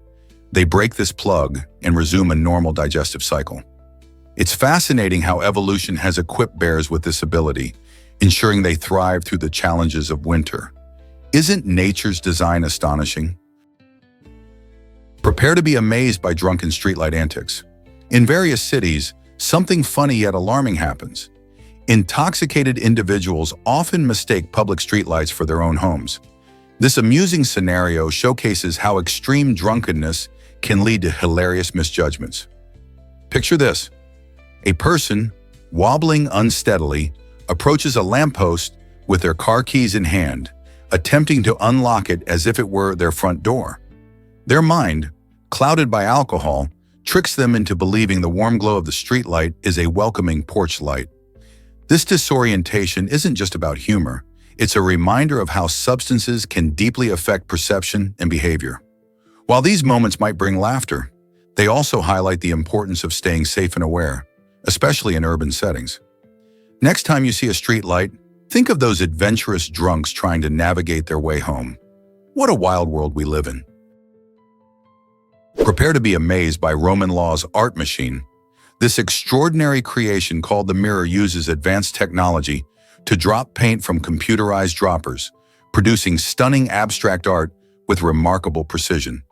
A: they break this plug and resume a normal digestive cycle. It's fascinating how evolution has equipped bears with this ability, ensuring they thrive through the challenges of winter. Isn't nature's design astonishing? Prepare to be amazed by drunken streetlight antics. In various cities, something funny yet alarming happens. Intoxicated individuals often mistake public streetlights for their own homes. This amusing scenario showcases how extreme drunkenness can lead to hilarious misjudgments. Picture this. A person, wobbling unsteadily, approaches a lamppost with their car keys in hand, attempting to unlock it as if it were their front door. Their mind, clouded by alcohol, tricks them into believing the warm glow of the streetlight is a welcoming porch light. This disorientation isn't just about humor. It's a reminder of how substances can deeply affect perception and behavior. While these moments might bring laughter, they also highlight the importance of staying safe and aware, especially in urban settings. Next time you see a street light, think of those adventurous drunks trying to navigate their way home. What a wild world we live in. Prepare to be amazed by Roman Law's art machine. This extraordinary creation called the mirror uses advanced technology to drop paint from computerized droppers, producing stunning abstract art with remarkable precision.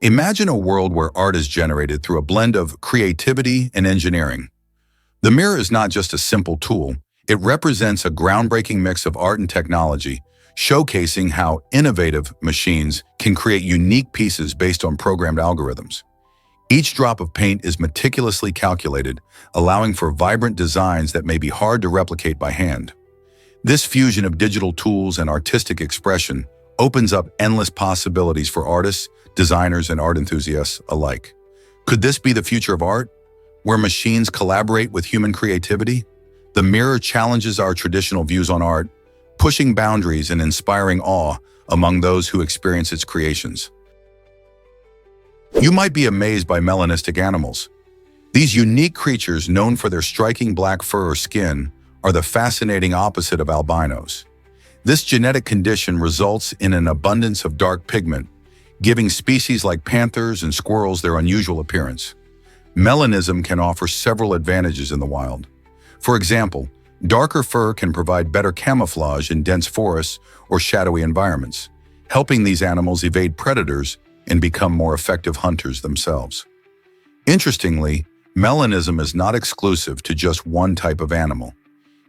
A: Imagine a world where art is generated through a blend of creativity and engineering. The mirror is not just a simple tool, it represents a groundbreaking mix of art and technology, showcasing how innovative machines can create unique pieces based on programmed algorithms. Each drop of paint is meticulously calculated, allowing for vibrant designs that may be hard to replicate by hand. This fusion of digital tools and artistic expression opens up endless possibilities for artists, designers, and art enthusiasts alike. Could this be the future of art, where machines collaborate with human creativity? The mirror challenges our traditional views on art, pushing boundaries and inspiring awe among those who experience its creations. You might be amazed by melanistic animals. These unique creatures, known for their striking black fur or skin, are the fascinating opposite of albinos. This genetic condition results in an abundance of dark pigment, giving species like panthers and squirrels their unusual appearance. Melanism can offer several advantages in the wild. For example, darker fur can provide better camouflage in dense forests or shadowy environments, helping these animals evade predators and become more effective hunters themselves. Interestingly, melanism is not exclusive to just one type of animal.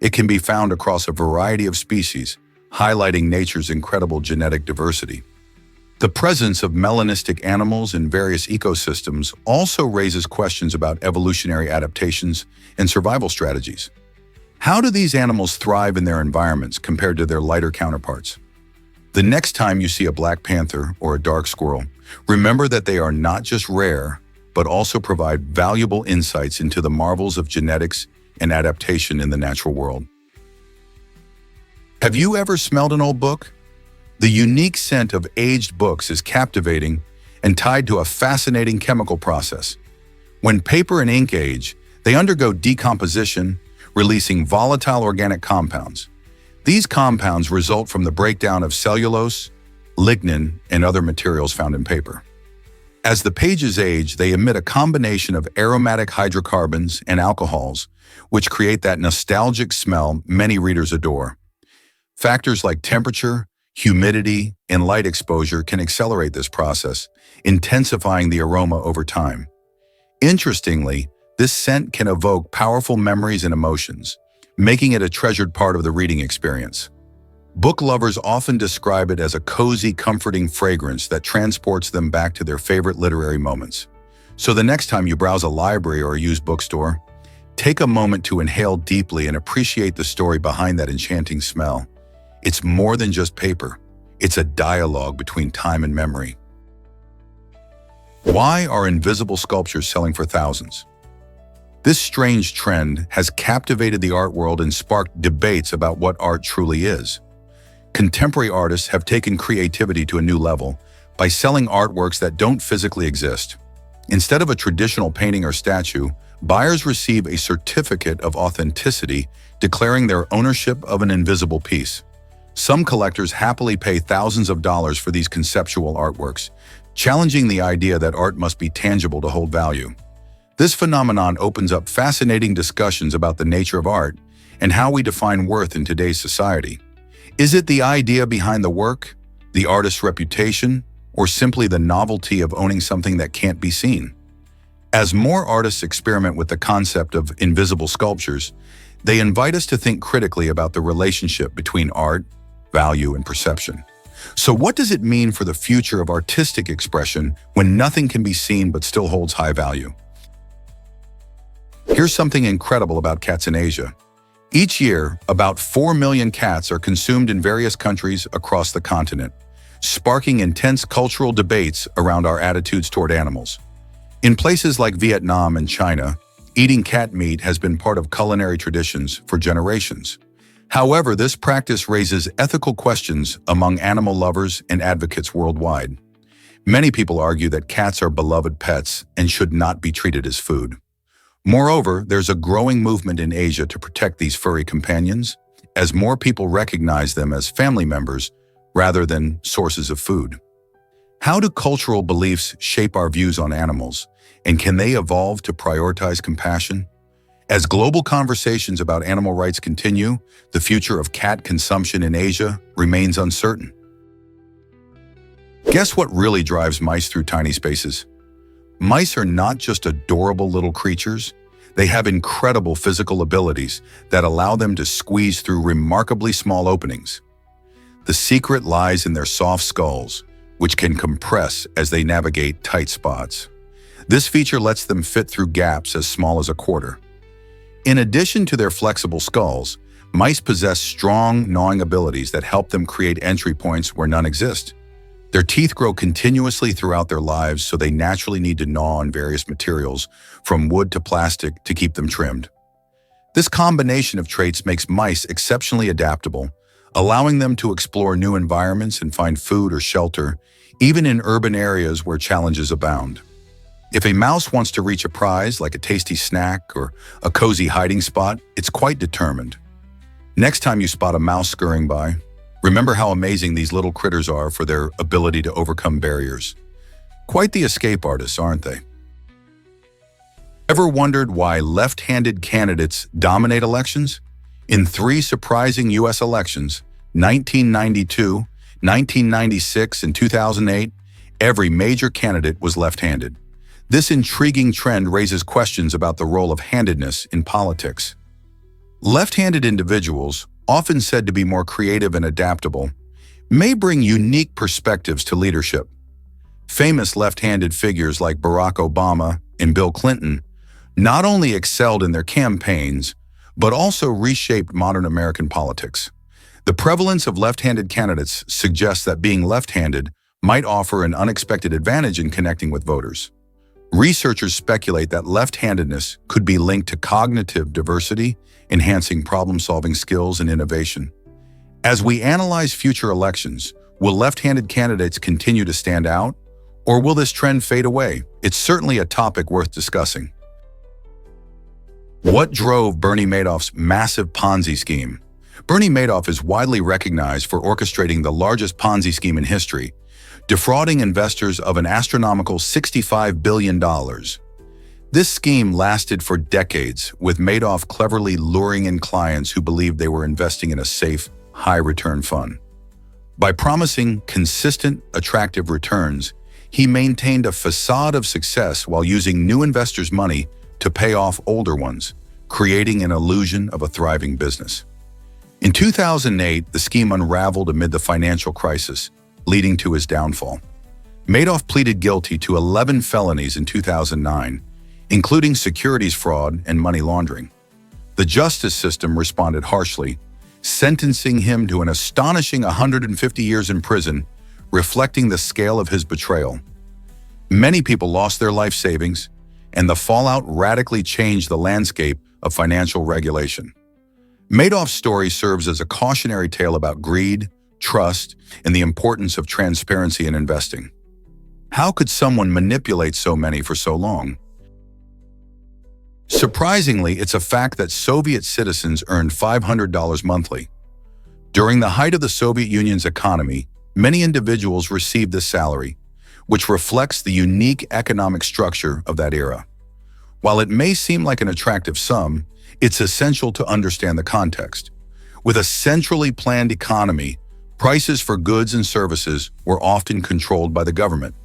A: It can be found across a variety of species, highlighting nature's incredible genetic diversity. The presence of melanistic animals in various ecosystems also raises questions about evolutionary adaptations and survival strategies. How do these animals thrive in their environments compared to their lighter counterparts? The next time you see a black panther or a dark squirrel, remember that they are not just rare, but also provide valuable insights into the marvels of genetics and adaptation in the natural world. Have you ever smelled an old book? The unique scent of aged books is captivating and tied to a fascinating chemical process. When paper and ink age, they undergo decomposition, releasing volatile organic compounds. These compounds result from the breakdown of cellulose, lignin, and other materials found in paper. As the pages age, they emit a combination of aromatic hydrocarbons and alcohols, which create that nostalgic smell many readers adore. Factors like temperature, humidity, and light exposure can accelerate this process, intensifying the aroma over time. Interestingly, this scent can evoke powerful memories and emotions, making it a treasured part of the reading experience. Book lovers often describe it as a cozy, comforting fragrance that transports them back to their favorite literary moments. So the next time you browse a library or a used bookstore, take a moment to inhale deeply and appreciate the story behind that enchanting smell. It's more than just paper. It's a dialogue between time and memory. Why are invisible sculptures selling for thousands? This strange trend has captivated the art world and sparked debates about what art truly is. Contemporary artists have taken creativity to a new level by selling artworks that don't physically exist. Instead of a traditional painting or statue, buyers receive a certificate of authenticity declaring their ownership of an invisible piece. Some collectors happily pay thousands of dollars for these conceptual artworks, challenging the idea that art must be tangible to hold value. This phenomenon opens up fascinating discussions about the nature of art and how we define worth in today's society. Is it the idea behind the work, the artist's reputation, or simply the novelty of owning something that can't be seen? As more artists experiment with the concept of invisible sculptures, they invite us to think critically about the relationship between art, value, and perception. So what does it mean for the future of artistic expression when nothing can be seen but still holds high value? Here's something incredible about cats in Asia. Each year, about 4 million cats are consumed in various countries across the continent, sparking intense cultural debates around our attitudes toward animals. In places like Vietnam and China, eating cat meat has been part of culinary traditions for generations. However, this practice raises ethical questions among animal lovers and advocates worldwide. Many people argue that cats are beloved pets and should not be treated as food. Moreover, there's a growing movement in Asia to protect these furry companions, as more people recognize them as family members rather than sources of food. How do cultural beliefs shape our views on animals, and can they evolve to prioritize compassion? As global conversations about animal rights continue, the future of cat consumption in Asia remains uncertain. Guess what really drives mice through tiny spaces? Mice are not just adorable little creatures. They have incredible physical abilities that allow them to squeeze through remarkably small openings. The secret lies in their soft skulls, which can compress as they navigate tight spots. This feature lets them fit through gaps as small as a quarter. In addition to their flexible skulls, mice possess strong gnawing abilities that help them create entry points where none exist. Their teeth grow continuously throughout their lives, so they naturally need to gnaw on various materials, from wood to plastic, to keep them trimmed. This combination of traits makes mice exceptionally adaptable, allowing them to explore new environments and find food or shelter, even in urban areas where challenges abound. If a mouse wants to reach a prize, like a tasty snack or a cozy hiding spot, it's quite determined. Next time you spot a mouse scurrying by, remember how amazing these little critters are for their ability to overcome barriers. Quite the escape artists, aren't they? Ever wondered why left-handed candidates dominate elections? In 3 surprising U.S. elections, 1992, 1996, and 2008, every major candidate was left-handed. This intriguing trend raises questions about the role of handedness in politics. Left-handed individuals, often said to be more creative and adaptable, may bring unique perspectives to leadership. Famous left-handed figures like Barack Obama and Bill Clinton not only excelled in their campaigns, but also reshaped modern American politics. The prevalence of left-handed candidates suggests that being left-handed might offer an unexpected advantage in connecting with voters. Researchers speculate that left-handedness could be linked to cognitive diversity, enhancing problem-solving skills and innovation. As we analyze future elections, will left-handed candidates continue to stand out, or will this trend fade away? It's certainly a topic worth discussing. What drove Bernie Madoff's massive Ponzi scheme? Bernie Madoff is widely recognized for orchestrating the largest Ponzi scheme in history, defrauding investors of an astronomical $65 billion. This scheme lasted for decades, with Madoff cleverly luring in clients who believed they were investing in a safe, high-return fund. By promising consistent, attractive returns, he maintained a facade of success while using new investors' money to pay off older ones, creating an illusion of a thriving business. In 2008, the scheme unraveled amid the financial crisis, leading to his downfall. Madoff pleaded guilty to 11 felonies in 2009, including securities fraud and money laundering. The justice system responded harshly, sentencing him to an astonishing 150 years in prison, reflecting the scale of his betrayal. Many people lost their life savings, and the fallout radically changed the landscape of financial regulation. Madoff's story serves as a cautionary tale about greed, trust, and the importance of transparency in investing. How could someone manipulate so many for so long? Surprisingly, it's a fact that Soviet citizens earned $500 monthly. During the height of the Soviet Union's economy, many individuals received this salary, which reflects the unique economic structure of that era. While it may seem like an attractive sum, it's essential to understand the context. With a centrally planned economy, prices for goods and services were often controlled by the government.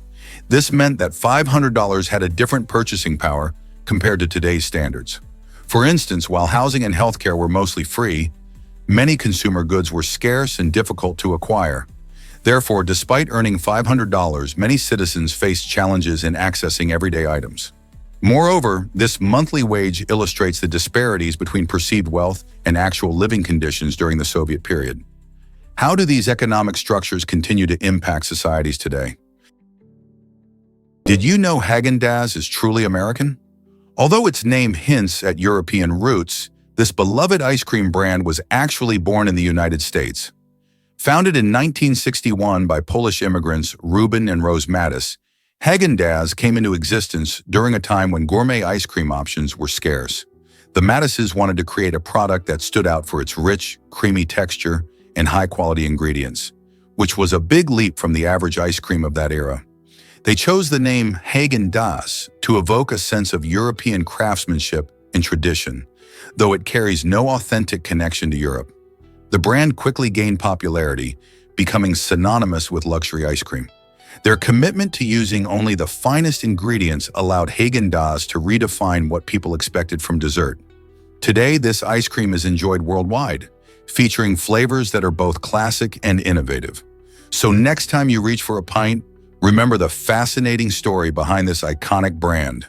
A: This meant that $500 had a different purchasing power compared to today's standards. For instance, while housing and healthcare were mostly free, many consumer goods were scarce and difficult to acquire. Therefore, despite earning $500, many citizens faced challenges in accessing everyday items. Moreover, this monthly wage illustrates the disparities between perceived wealth and actual living conditions during the Soviet period. How do these economic structures continue to impact societies today? Did you know Häagen-Dazs is truly American? Although its name hints at European roots, this beloved ice cream brand was actually born in the United States. Founded in 1961 by Polish immigrants Ruben and Rose Mattis, Häagen-Dazs came into existence during a time when gourmet ice cream options were scarce. The Mattises wanted to create a product that stood out for its rich, creamy texture and high-quality ingredients, which was a big leap from the average ice cream of that era. They chose the name Häagen-Dazs to evoke a sense of European craftsmanship and tradition, though it carries no authentic connection to Europe. The brand quickly gained popularity, becoming synonymous with luxury ice cream. Their commitment to using only the finest ingredients allowed Häagen-Dazs to redefine what people expected from dessert. Today, this ice cream is enjoyed worldwide, featuring flavors that are both classic and innovative. So next time you reach for a pint, remember the fascinating story behind this iconic brand.